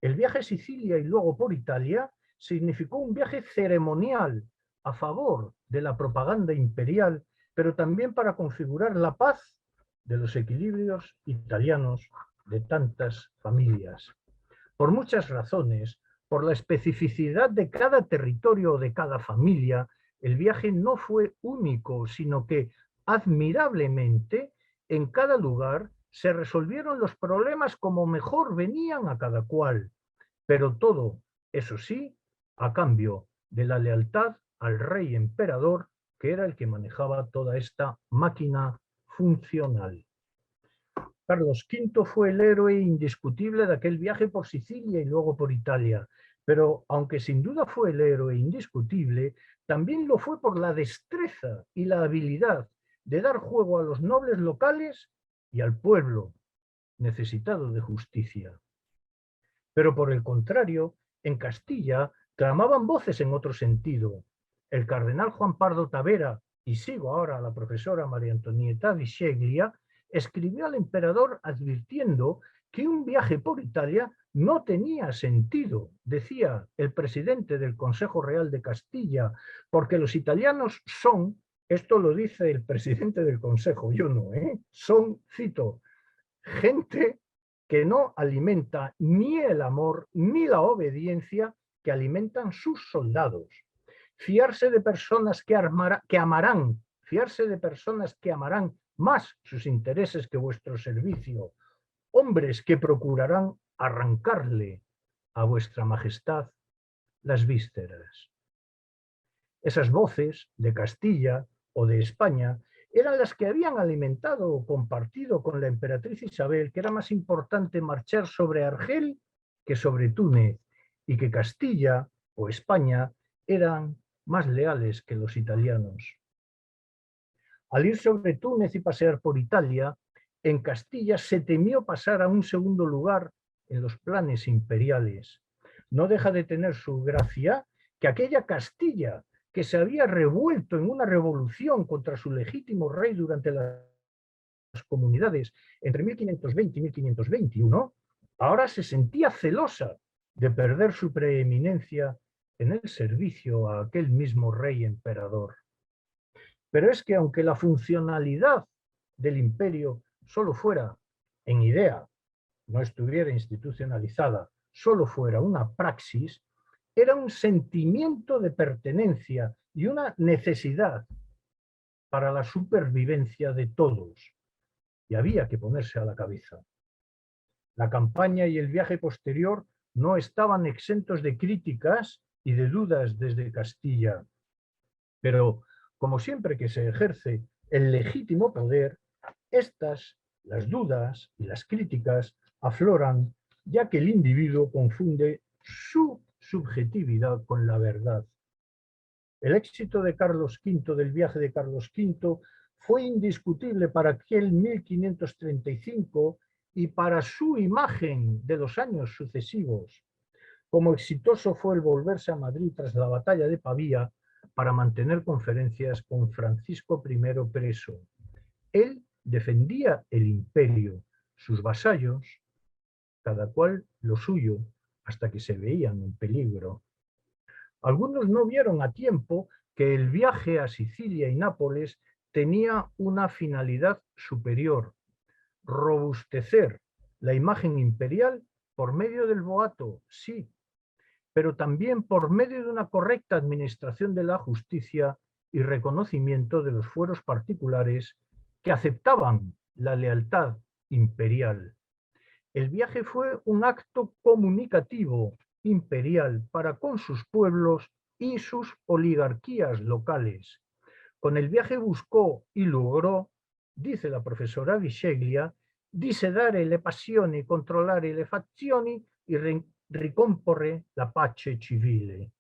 El viaje a Sicilia y luego por Italia significó un viaje ceremonial a favor de la propaganda imperial, pero también para configurar la paz de los equilibrios italianos de tantas familias. Por muchas razones, por la especificidad de cada territorio o de cada familia, el viaje no fue único, sino que admirablemente en cada lugar se resolvieron los problemas como mejor venían a cada cual, pero todo, eso sí, a cambio de la lealtad al rey emperador, que era el que manejaba toda esta máquina funcional. Carlos V fue el héroe indiscutible de aquel viaje por Sicilia y luego por Italia, Pero aunque sin duda fue el héroe indiscutible, también lo fue por la destreza y la habilidad de dar juego a los nobles locales y al pueblo necesitado de justicia. Pero por el contrario, en Castilla clamaban voces en otro sentido. El cardenal Juan Pardo Tavera, y sigo ahora a la profesora María Antonieta Bisceglia, escribió al emperador advirtiendo que un viaje por Italia no tenía sentido, decía el presidente del Consejo Real de Castilla, porque los italianos son, esto lo dice el presidente del Consejo, yo no, son, cito, gente que no alimenta ni el amor ni la obediencia que alimentan sus soldados. Fiarse de personas fiarse de personas que amarán más sus intereses que vuestro servicio, hombres que procurarán arrancarle a vuestra majestad las vísceras. Esas voces de Castilla o de España eran las que habían alimentado o compartido con la emperatriz Isabel que era más importante marchar sobre Argel que sobre Túnez y que Castilla o España eran más leales que los italianos. Al ir sobre Túnez y pasear por Italia, en Castilla se temió pasar a un segundo lugar en los planes imperiales. No deja de tener su gracia que aquella Castilla que se había revuelto en una revolución contra su legítimo rey durante las comunidades entre 1520 y 1521, ahora se sentía celosa de perder su preeminencia en el servicio a aquel mismo rey emperador. Pero es que aunque la funcionalidad del imperio solo fuera en idea, no estuviera institucionalizada, solo fuera una praxis, era un sentimiento de pertenencia y una necesidad para la supervivencia de todos. Y había que ponerse a la cabeza. La campaña y el viaje posterior no estaban exentos de críticas y de dudas desde Castilla. Pero, como siempre que se ejerce el legítimo poder, las dudas y las críticas afloran, ya que el individuo confunde su subjetividad con la verdad. El éxito de Carlos V, del viaje de Carlos V, fue indiscutible para aquel 1535 y para su imagen de los años sucesivos. Como exitoso fue el volverse a Madrid tras la batalla de Pavía para mantener conferencias con Francisco I preso. Él defendía el imperio, sus vasallos, cada cual lo suyo, hasta que se veían en peligro. Algunos no vieron a tiempo que el viaje a Sicilia y Nápoles tenía una finalidad superior: robustecer la imagen imperial por medio del boato, sí, pero también por medio de una correcta administración de la justicia y reconocimiento de los fueros particulares que aceptaban la lealtad imperial. El viaje fue un acto comunicativo imperial para con sus pueblos y sus oligarquías locales. Con el viaje buscó y logró, dice la profesora Bisceglia, dissedare le passioni, controllare le fazioni y ricomporre la pace civile.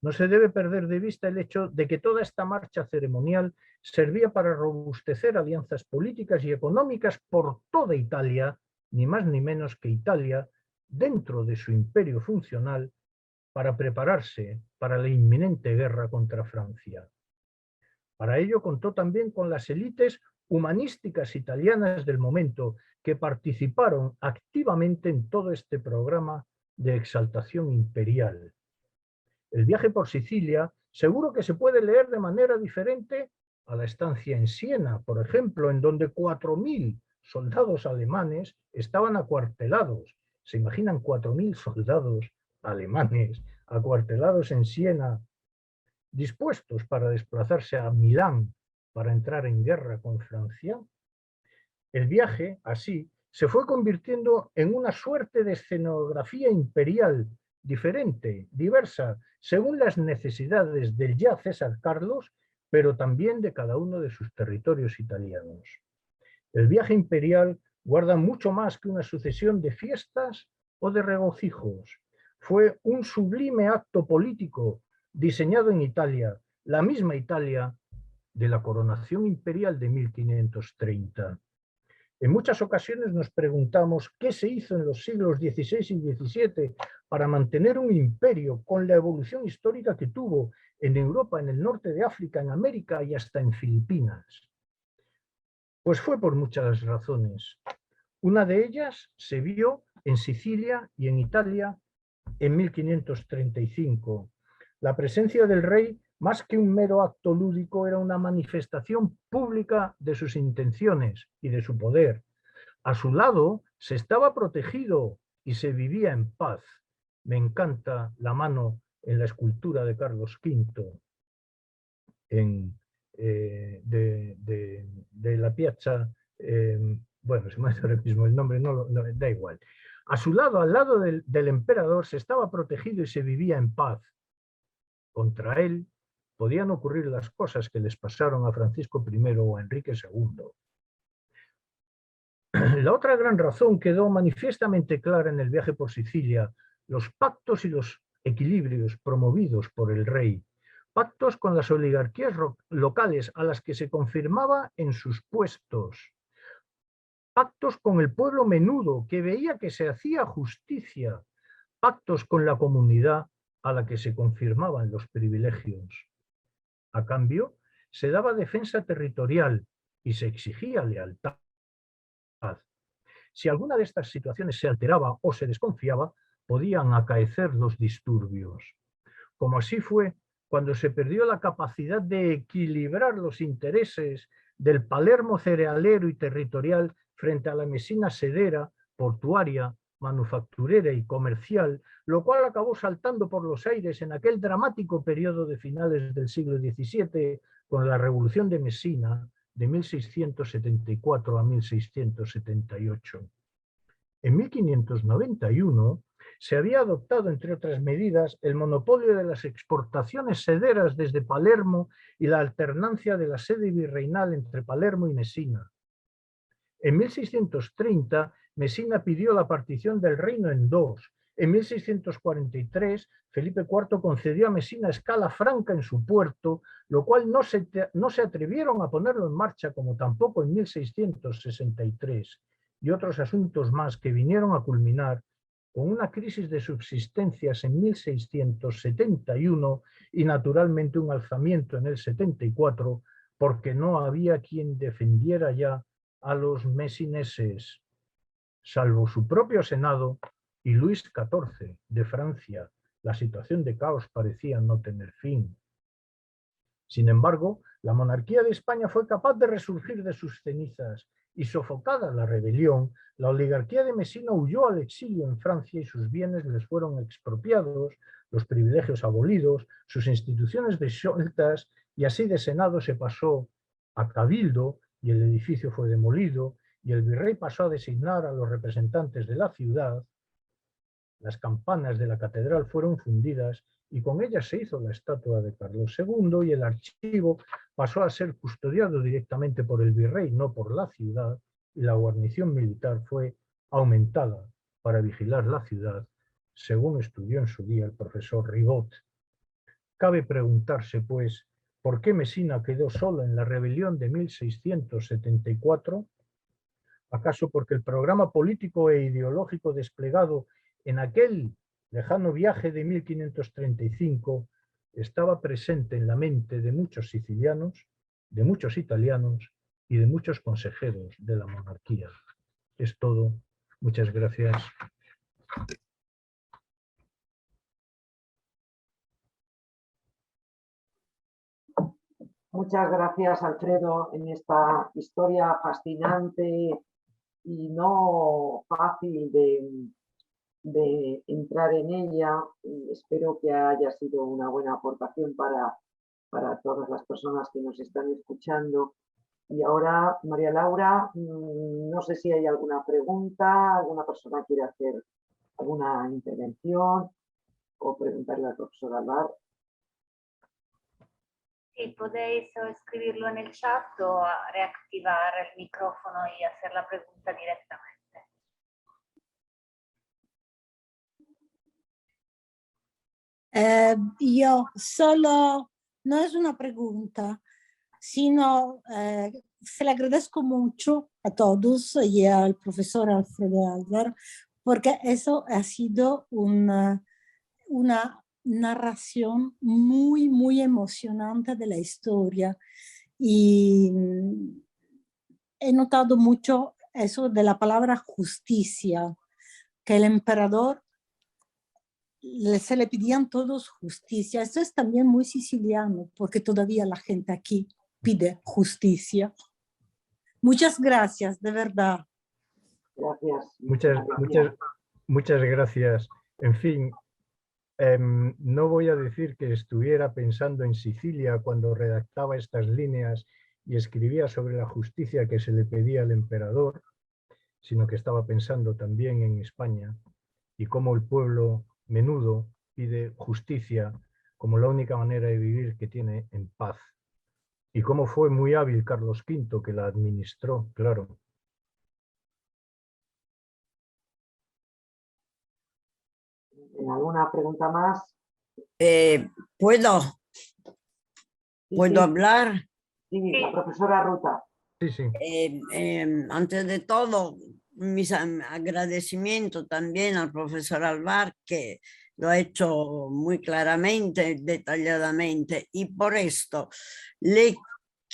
No se debe perder de vista el hecho de que toda esta marcha ceremonial servía para robustecer alianzas políticas y económicas por toda Italia, ni más ni menos que Italia, dentro de su imperio funcional, para prepararse para la inminente guerra contra Francia. Para ello contó también con las élites humanísticas italianas del momento, que participaron activamente en todo este programa de exaltación imperial. El viaje por Sicilia seguro que se puede leer de manera diferente a la estancia en Siena, por ejemplo, en donde 4.000 soldados alemanes estaban acuartelados. ¿Se imaginan 4.000 soldados alemanes acuartelados en Siena, dispuestos para desplazarse a Milán para entrar en guerra con Francia? El viaje, así, se fue convirtiendo en una suerte de escenografía imperial diferente, diversa, según las necesidades del ya César Carlos, pero también de cada uno de sus territorios italianos. El viaje imperial guarda mucho más que una sucesión de fiestas o de regocijos. Fue un sublime acto político diseñado en Italia, la misma Italia de la coronación imperial de 1530. En muchas ocasiones nos preguntamos qué se hizo en los siglos XVI y XVII para mantener un imperio con la evolución histórica que tuvo en Europa, en el norte de África, en América y hasta en Filipinas. Pues fue por muchas razones. Una de ellas se vio en Sicilia y en Italia en 1535. La presencia del rey, más que un mero acto lúdico, era una manifestación pública de sus intenciones y de su poder. A su lado se estaba protegido y se vivía en paz. Me encanta la mano en la escultura de Carlos V de la Piazza, bueno, se me hace ahora mismo el nombre, no, da igual. A su lado, al lado del emperador, se estaba protegido y se vivía en paz. Contra él podían ocurrir las cosas que les pasaron a Francisco I o a Enrique II. La otra gran razón quedó manifiestamente clara en el viaje por Sicilia: los pactos y los equilibrios promovidos por el rey. Pactos con las oligarquías locales a las que se confirmaba en sus puestos. Pactos con el pueblo menudo que veía que se hacía justicia. Pactos con la comunidad a la que se confirmaban los privilegios. A cambio, se daba defensa territorial y se exigía lealtad. Si alguna de estas situaciones se alteraba o se desconfiaba, podían acaecer los disturbios. Como así fue cuando se perdió la capacidad de equilibrar los intereses del Palermo cerealero y territorial frente a la Mesina sedera, portuaria, manufacturera y comercial, lo cual acabó saltando por los aires en aquel dramático periodo de finales del siglo XVII con la Revolución de Mesina de 1674 a 1678. En 1591 se había adoptado, entre otras medidas, el monopolio de las exportaciones sederas desde Palermo y la alternancia de la sede virreinal entre Palermo y Mesina. En 1630, Mesina pidió la partición del reino en dos. En 1643, Felipe IV concedió a Mesina escala franca en su puerto, lo cual no se atrevieron a ponerlo en marcha, como tampoco en 1663, y otros asuntos más que vinieron a culminar con una crisis de subsistencias en 1671 y naturalmente un alzamiento en el 74, porque no había quien defendiera ya a los mesineses, salvo su propio Senado y Luis XIV de Francia. La situación de caos parecía no tener fin. Sin embargo, la monarquía de España fue capaz de resurgir de sus cenizas y, sofocada la rebelión, la oligarquía de Mesina huyó al exilio en Francia y sus bienes les fueron expropiados, los privilegios abolidos, sus instituciones disueltas, y así de Senado se pasó a Cabildo y el edificio fue demolido y el virrey pasó a designar a los representantes de la ciudad. Las campanas de la catedral fueron fundidas y con ellas se hizo la estatua de Carlos II y el archivo pasó a ser custodiado directamente por el virrey, no por la ciudad, y la guarnición militar fue aumentada para vigilar la ciudad, según estudió en su día el profesor Ribot. Cabe preguntarse, pues, ¿por qué Mesina quedó sola en la rebelión de 1674? ¿Acaso porque el programa político e ideológico desplegado en aquel lejano viaje de 1535 estaba presente en la mente de muchos sicilianos, de muchos italianos y de muchos consejeros de la monarquía? Es todo. Muchas gracias. Muchas gracias, Alfredo, en esta historia fascinante y no fácil de entrar en ella. Espero que haya sido una buena aportación para todas las personas que nos están escuchando. Y ahora, María Laura, no sé si hay alguna pregunta, alguna persona quiere hacer alguna intervención o preguntarle al profesor Alvar. Sí, podéis escribirlo en el chat o reactivar el micrófono y hacer la pregunta directamente. Io solo, no es una pregunta, sino se le agradezco mucho a todos y al profesor Alfredo Alvar, porque eso ha sido una narración muy, muy emocionante de la historia. Y he notado mucho eso de la palabra justicia, que el emperador se le pedían todos justicia. Esto es también muy siciliano, porque todavía la gente aquí pide justicia. Muchas gracias, de verdad. Gracias. Muchas gracias. En fin, no voy a decir que estuviera pensando en Sicilia cuando redactaba estas líneas y escribía sobre la justicia que se le pedía al emperador, sino que estaba pensando también en España y cómo el pueblo menudo pide justicia como la única manera de vivir que tiene en paz. Y cómo fue muy hábil Carlos V, que la administró, claro. ¿Alguna pregunta más? ¿Puedo Sí. hablar? Sí, la profesora Ruta. Sí. Antes de todo, mis agradecimientos también al profesor Alvar, que lo ha hecho muy claramente, detalladamente, y por esto le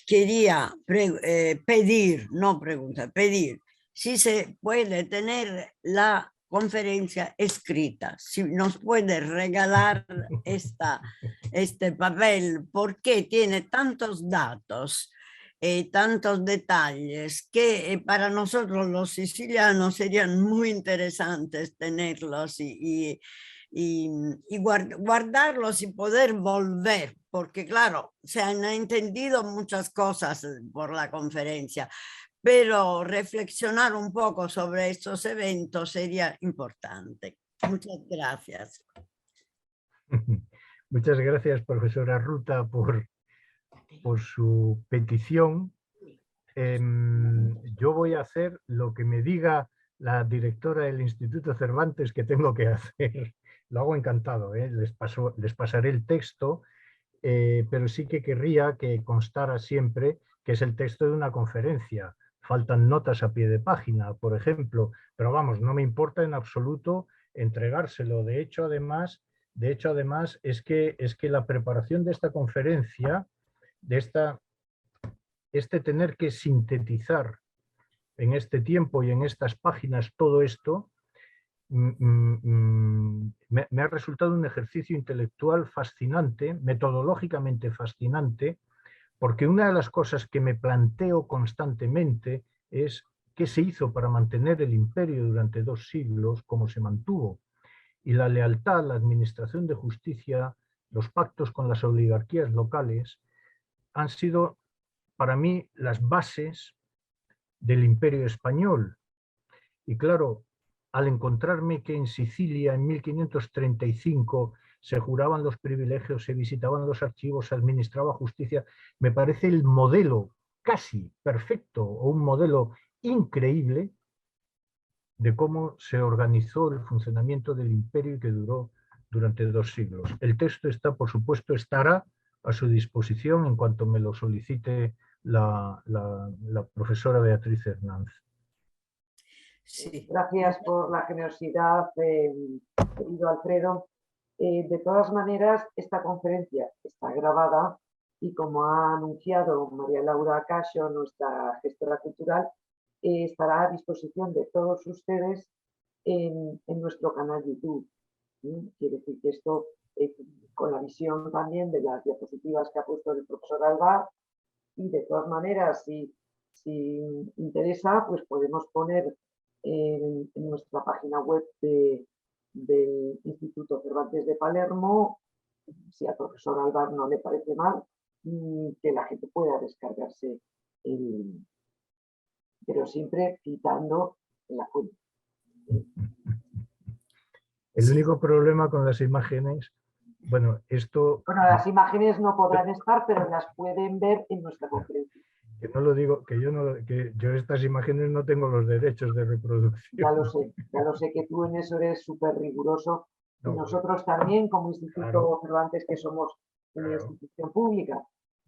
quería pedir, no preguntar, pedir si se puede tener la conferencia escrita, si nos puede regalar este papel, porque tiene tantos datos, tantos detalles que para nosotros los sicilianos serían muy interesantes tenerlos y guardarlos y poder volver, porque claro, se han entendido muchas cosas por la conferencia, pero reflexionar un poco sobre estos eventos sería importante. Muchas gracias. Muchas gracias, profesora Ruta, por su petición. Yo voy a hacer lo que me diga la directora del Instituto Cervantes que tengo que hacer. Lo hago encantado, les pasaré el texto, pero sí que querría que constara siempre que es el texto de una conferencia. Faltan notas a pie de página, por ejemplo, pero vamos, no me importa en absoluto entregárselo. De hecho, además, es que la preparación de esta conferencia, tener que sintetizar en este tiempo y en estas páginas todo esto, me ha resultado un ejercicio intelectual fascinante, metodológicamente fascinante, porque una de las cosas que me planteo constantemente es qué se hizo para mantener el imperio durante 2 siglos, cómo se mantuvo, y la lealtad, la administración de justicia, los pactos con las oligarquías locales han sido para mí las bases del imperio español. Y claro, al encontrarme que en Sicilia en 1535 se juraban los privilegios, se visitaban los archivos, se administraba justicia, me parece el modelo casi perfecto o un modelo increíble de cómo se organizó el funcionamiento del imperio y que duró durante 2 siglos. El texto está, por supuesto, estará a su disposición en cuanto me lo solicite la profesora Beatriz Hernández. Sí. Gracias por la generosidad, querido Alfredo. De todas maneras, esta conferencia está grabada y como ha anunciado María Laura Casio, nuestra gestora cultural, estará a disposición de todos ustedes en nuestro canal YouTube. Quiere decir que esto, con la visión también de las diapositivas que ha puesto el profesor Alvar, y de todas maneras, si interesa, pues podemos poner en nuestra página web del Instituto Cervantes de Palermo, si al profesor Alvar no le parece mal, que la gente pueda descargarse, pero siempre citando la fuente. El único problema con las imágenes, bueno, las imágenes no podrán estar, pero las pueden ver en nuestra conferencia. Que no lo digo, que yo estas imágenes no tengo los derechos de reproducción. Ya lo sé que tú en eso eres súper riguroso Y No, nosotros también, como Instituto Claro. Cervantes, que somos una Claro. institución pública,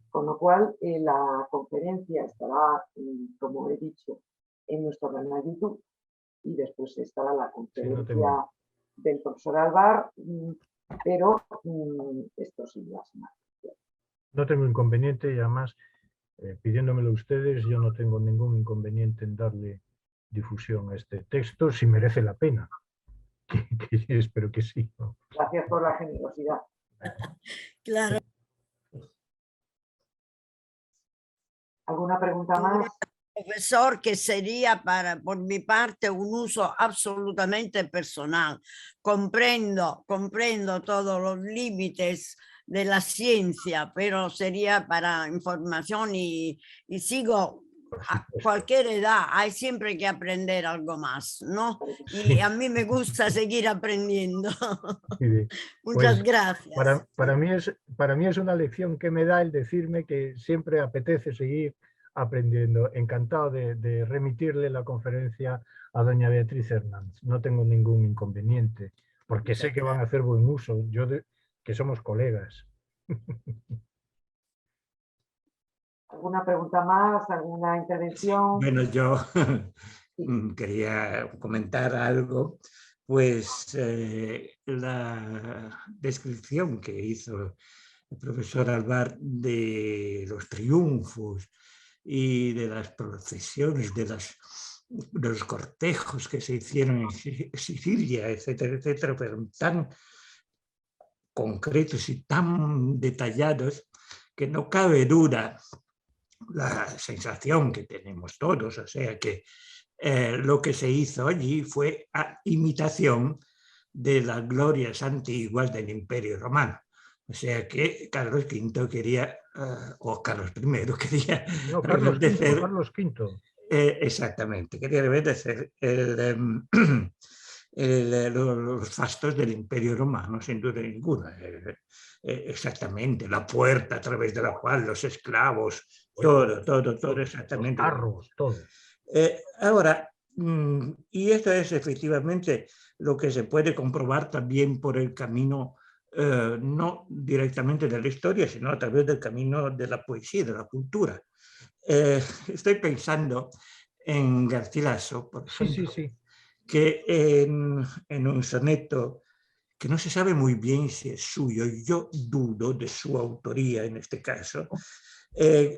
con lo cual la conferencia estará, como he dicho, en nuestro canal de YouTube, y después estará la conferencia del profesor Alvar, pero esto sí, la semana. No tengo inconveniente y además, pidiéndomelo ustedes, yo no tengo ningún inconveniente en darle difusión a este texto si merece la pena. Que espero que sí, ¿no? Gracias por la generosidad. Claro. ¿Alguna pregunta más? Profesor, que sería por mi parte un uso absolutamente personal. Comprendo todos los límites de la ciencia, pero sería para información y sigo a cualquier edad, hay siempre que aprender algo más, ¿no? Y a mí me gusta seguir aprendiendo. Muchas Pues gracias. para mí es una lección que me da el decirme que siempre apetece seguir aprendiendo. Encantado de remitirle la conferencia a doña Beatriz Hernández. No tengo ningún inconveniente, porque sé que van a hacer buen uso, que somos colegas. ¿Alguna pregunta más? ¿Alguna intervención? Bueno, yo Sí. quería comentar algo, pues la descripción que hizo el profesor Alvar de los triunfos y de las procesiones, de los cortejos que se hicieron en Sicilia, etcétera, etcétera, pero tan concretos y tan detallados que no cabe duda la sensación que tenemos todos, o sea que lo que se hizo allí fue a imitación de las glorias antiguas del Imperio Romano. O sea que Carlos V quería, o Carlos I quería No, Carlos V, reverdecer, Carlos V. exactamente, quería reverdecer los fastos del Imperio Romano, sin duda ninguna. Exactamente, la puerta a través de la cual los esclavos, todo exactamente. Los carros, todo. Ahora, y esto es efectivamente lo que se puede comprobar también por el camino, no directamente de la historia, sino a través del camino de la poesía, de la cultura. Estoy pensando en Garcilaso, por ejemplo, Sí. que en un soneto que no se sabe muy bien si es suyo, y yo dudo de su autoría en este caso,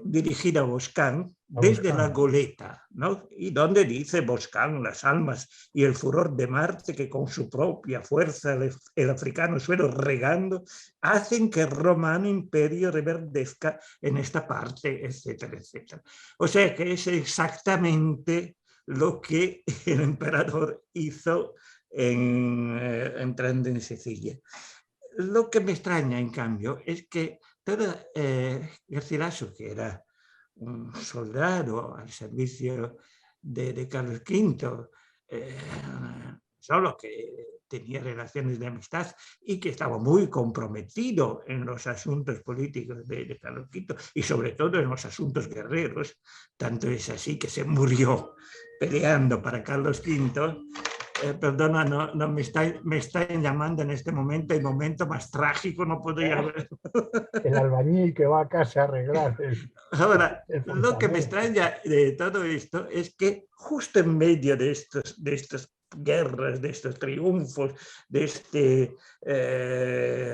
dirigida a Boscán desde la goleta, ¿no? Y donde dice Boscán, las almas y el furor de Marte que con su propia fuerza el africano suelo regando, hacen que el romano imperio reverdezca en esta parte, etcétera, etcétera. O sea que es exactamente lo que el emperador hizo entrando en Sicilia. Lo que me extraña, en cambio, es que Garcilaso, que era un soldado al servicio de Carlos V, solo que tenía relaciones de amistad y que estaba muy comprometido en los asuntos políticos de Carlos V y sobre todo en los asuntos guerreros. Tanto es así que se murió peleando para Carlos V. Perdona, no me están llamando en este momento, el momento más trágico, no podría haber. El albañil que va a casa a arreglar. Ahora, lo que me extraña de todo esto es que justo en medio de estas guerras, de estos triunfos, de este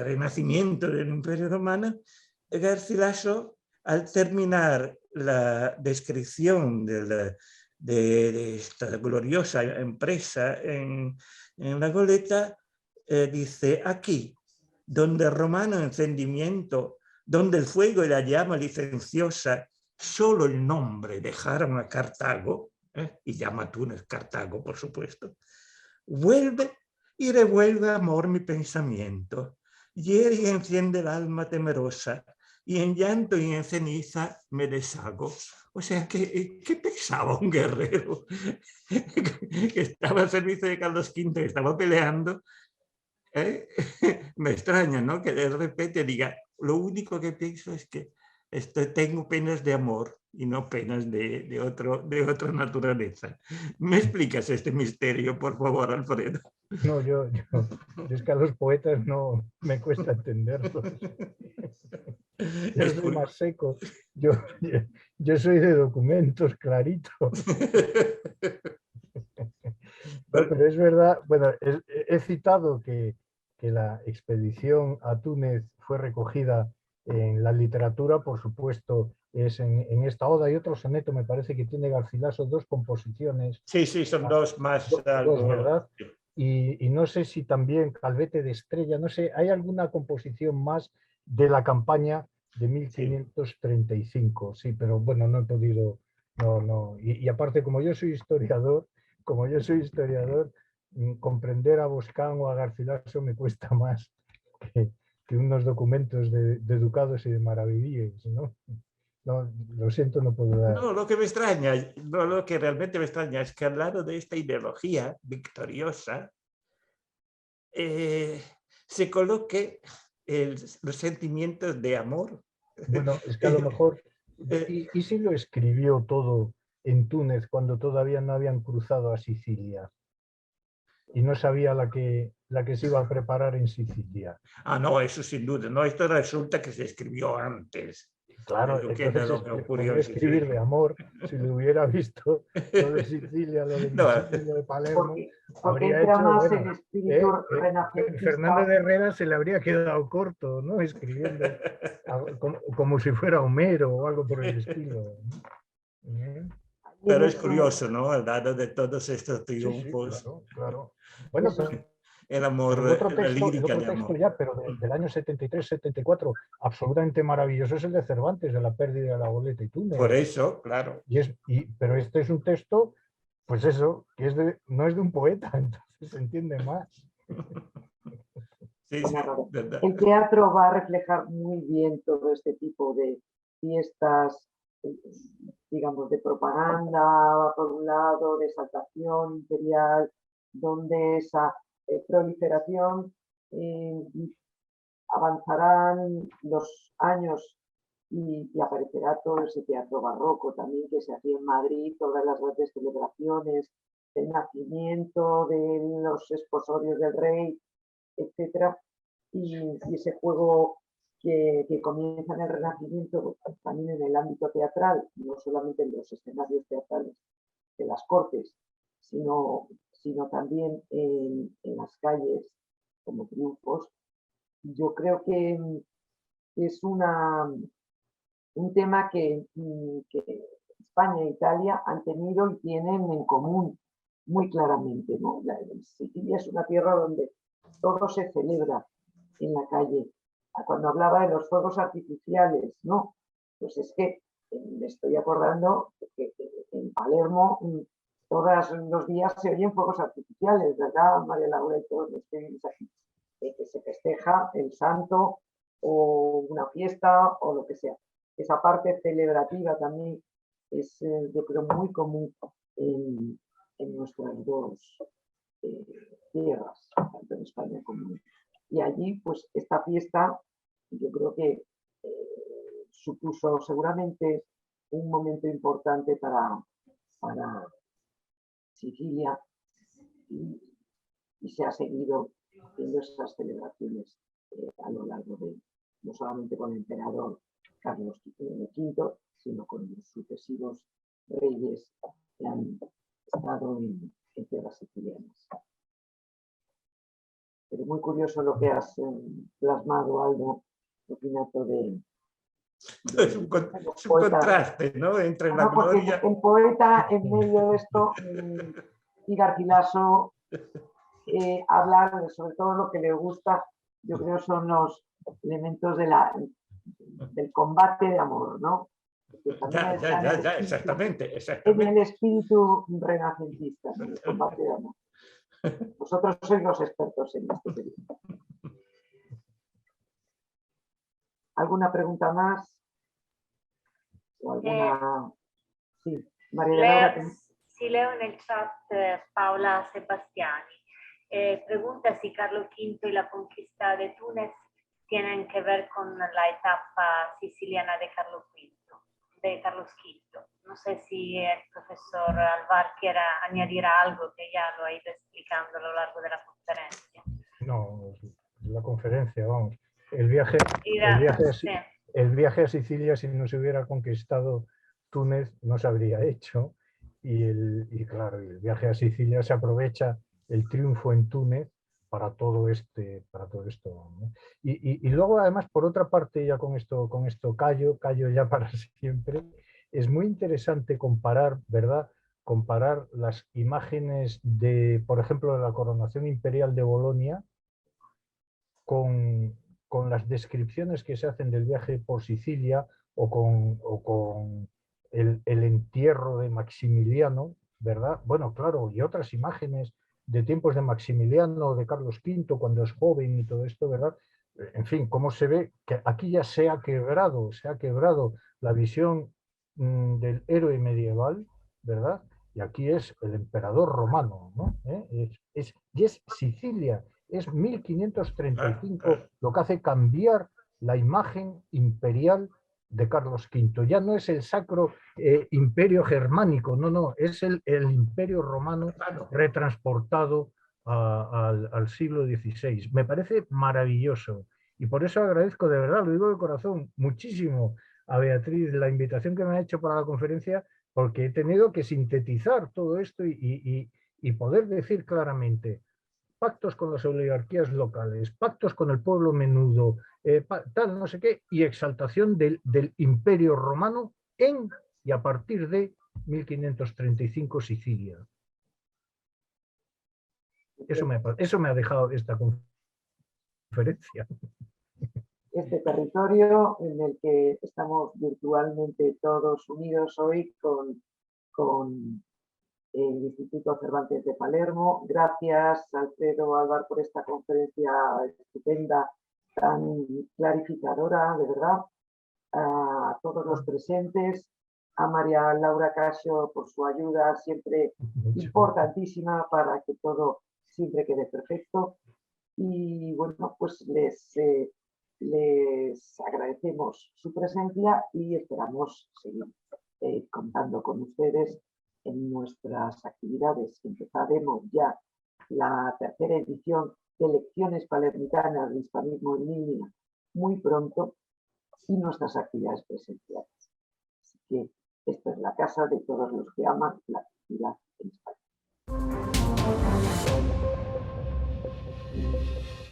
renacimiento del Imperio Romano, Garcilaso, al terminar la descripción de esta gloriosa empresa en la goleta, dice: aquí, donde el romano encendimiento, donde el fuego y la llama licenciosa solo el nombre dejaron a Cartago, y llama Túnez Cartago, por supuesto, vuelve y revuelve amor mi pensamiento, hiere y enciende el alma temerosa, y en llanto y en ceniza me deshago. O sea, ¿qué pensaba un guerrero que estaba al servicio de Carlos V, que estaba peleando? Me extraña, ¿no? Que de repente diga, lo único que pienso es que tengo penas de amor y no penas de otra naturaleza. ¿Me explicas este misterio, por favor, Alfredo? No, yo es que a los poetas no me cuesta entenderlos. Yo Es soy cur- más seco. Yo, yo soy de documentos claritos. No, pero es verdad, bueno, he citado que la expedición a Túnez fue recogida en la literatura, por supuesto, es en esta oda y otro soneto, me parece que tiene Garcilaso, dos composiciones, Sí, sí, son dos más dos, algo. ¿verdad? Y no sé si también Calvete de Estrella, no sé, ¿hay alguna composición más de la campaña de Sí. 1535? Sí, pero bueno, no he podido, no. Y aparte, como yo soy historiador, comprender a Boscán o a Garcilaso me cuesta más que unos documentos de Ducados y de Maravillas, ¿no? No, lo siento, no puedo dar. No, lo que me extraña, no, lo que realmente me extraña es que al lado de esta ideología victoriosa se coloque los sentimientos de amor. Bueno, es que a lo mejor, Eh, ¿y si lo escribió todo en Túnez cuando todavía no habían cruzado a Sicilia y no sabía la que se iba a preparar en Sicilia? no, eso sin duda, no, esto resulta que se escribió antes de Claro, de entonces lo que ocurrió podía en escribir de Sicilia. amor, si lo hubiera visto lo de Sicilia, lo de No, Micelia, lo de Palermo, Porque habría entra hecho, más el bueno, espíritu Fernando renacentista. de Herrera se le habría quedado corto, ¿no? Escribiendo como si fuera Homero o algo por el estilo, ¿no? pero Tiene es su, curioso, ¿no? Al lado de todos estos Sí, triunfos, claro, claro. Bueno, eso, el amor, el lírica otro de texto amor. ya, pero del año 73-74, absolutamente maravilloso, es el de Cervantes, de la pérdida de la goleta y Por Túnez. eso, claro. Pero este es un texto, pues eso, que no es de un poeta, entonces se entiende más. Sí, sí, narrador. verdad. El teatro va a reflejar muy bien todo este tipo de fiestas, digamos, de propaganda, por un lado, de exaltación imperial, donde esa proliferación avanzarán los años y aparecerá todo ese teatro barroco también que se hacía en Madrid, todas las grandes celebraciones, el nacimiento de los esposorios del rey, etcétera, y ese juego que comienza en el Renacimiento también en el ámbito teatral, no solamente en los escenarios teatrales de las cortes, sino también en las calles como triunfos. Yo creo que es un tema que España e Italia han tenido y tienen en común muy claramente, ¿no? Sicilia es una tierra donde todo se celebra en la calle. Cuando hablaba de los fuegos artificiales, ¿no? Pues es que me estoy acordando que en Palermo todos los días se oyen fuegos artificiales, ¿verdad, María Laura y todos los que vivimos aquí? Que se festeja el santo o una fiesta o lo que sea. Esa parte celebrativa también es, yo creo, muy común en nuestras dos tierras, tanto en España como en... Y allí, pues, esta fiesta, yo creo que supuso seguramente un momento importante para Sicilia y se ha seguido haciendo esas celebraciones a lo largo de, no solamente con el emperador Carlos V, sino con los sucesivos reyes que han estado en tierras sicilianas. Pero muy curioso lo que has plasmado, Aldo, Opinato, Es un contraste, ¿no? Entre la porque gloria. el poeta en medio de esto y Garcilaso hablar sobre todo lo que le gusta, yo creo son los elementos del combate de amor, ¿no? Que también está Exactamente, en el exactamente. espíritu renacentista, ¿no? El combate de amor. Vosotros sois los expertos en este periodo. ¿Alguna pregunta más? ¿O alguna? Sí, María Laura. Si leo en el chat Paula Sebastiani. Pregunta si Carlos V y la conquista de Túnez tienen que ver con la etapa siciliana de Carlos V. No sé si el profesor Alvar quiera añadir algo que ya lo ha ido explicando a lo largo de la conferencia. conferencia. No, la conferencia, vamos. El viaje Sí. a Sicilia, si no se hubiera conquistado Túnez, no se habría hecho. Y claro, el viaje a Sicilia se aprovecha el triunfo en Túnez para todo esto, ¿no? Y luego, además, por otra parte, ya con esto callo ya para siempre, es muy interesante comparar, ¿verdad? Comparar las imágenes de, por ejemplo, de la coronación imperial de Bolonia con las descripciones que se hacen del viaje por Sicilia o con el entierro de Maximiliano, ¿verdad? Bueno, claro, y otras imágenes de tiempos de Maximiliano, de Carlos V, cuando es joven y todo esto, ¿verdad? En fin, cómo se ve que aquí ya se ha quebrado la visión del héroe medieval, ¿verdad? Y aquí es el emperador romano, ¿no? Y es Sicilia, es 1535 lo que hace cambiar la imagen imperial de Carlos V. Ya no es el sacro imperio germánico, no, es el imperio romano retransportado al siglo XVI. Me parece maravilloso y por eso agradezco de verdad, lo digo de corazón, muchísimo a Beatriz la invitación que me ha hecho para la conferencia, porque he tenido que sintetizar todo esto y poder decir claramente pactos con las oligarquías locales, pactos con el pueblo menudo, tal, no sé qué, y exaltación del imperio romano en y a partir de 1535 Sicilia. Eso me ha dejado esta conferencia. Este territorio en el que estamos virtualmente todos unidos hoy con el Instituto Cervantes de Palermo. Gracias, Alfredo Alvar, por esta conferencia estupenda, tan clarificadora, de verdad. A todos los presentes, a María Laura Casio por su ayuda, siempre importantísima para que todo siempre quede perfecto. Y bueno, pues les agradecemos su presencia y esperamos seguir contando con ustedes en nuestras actividades. Empezaremos ya la tercera edición de Lecciones Palermitanas de Hispanismo en Línea muy pronto y nuestras actividades presenciales. Así que esta es la casa de todos los que aman la actividad en España.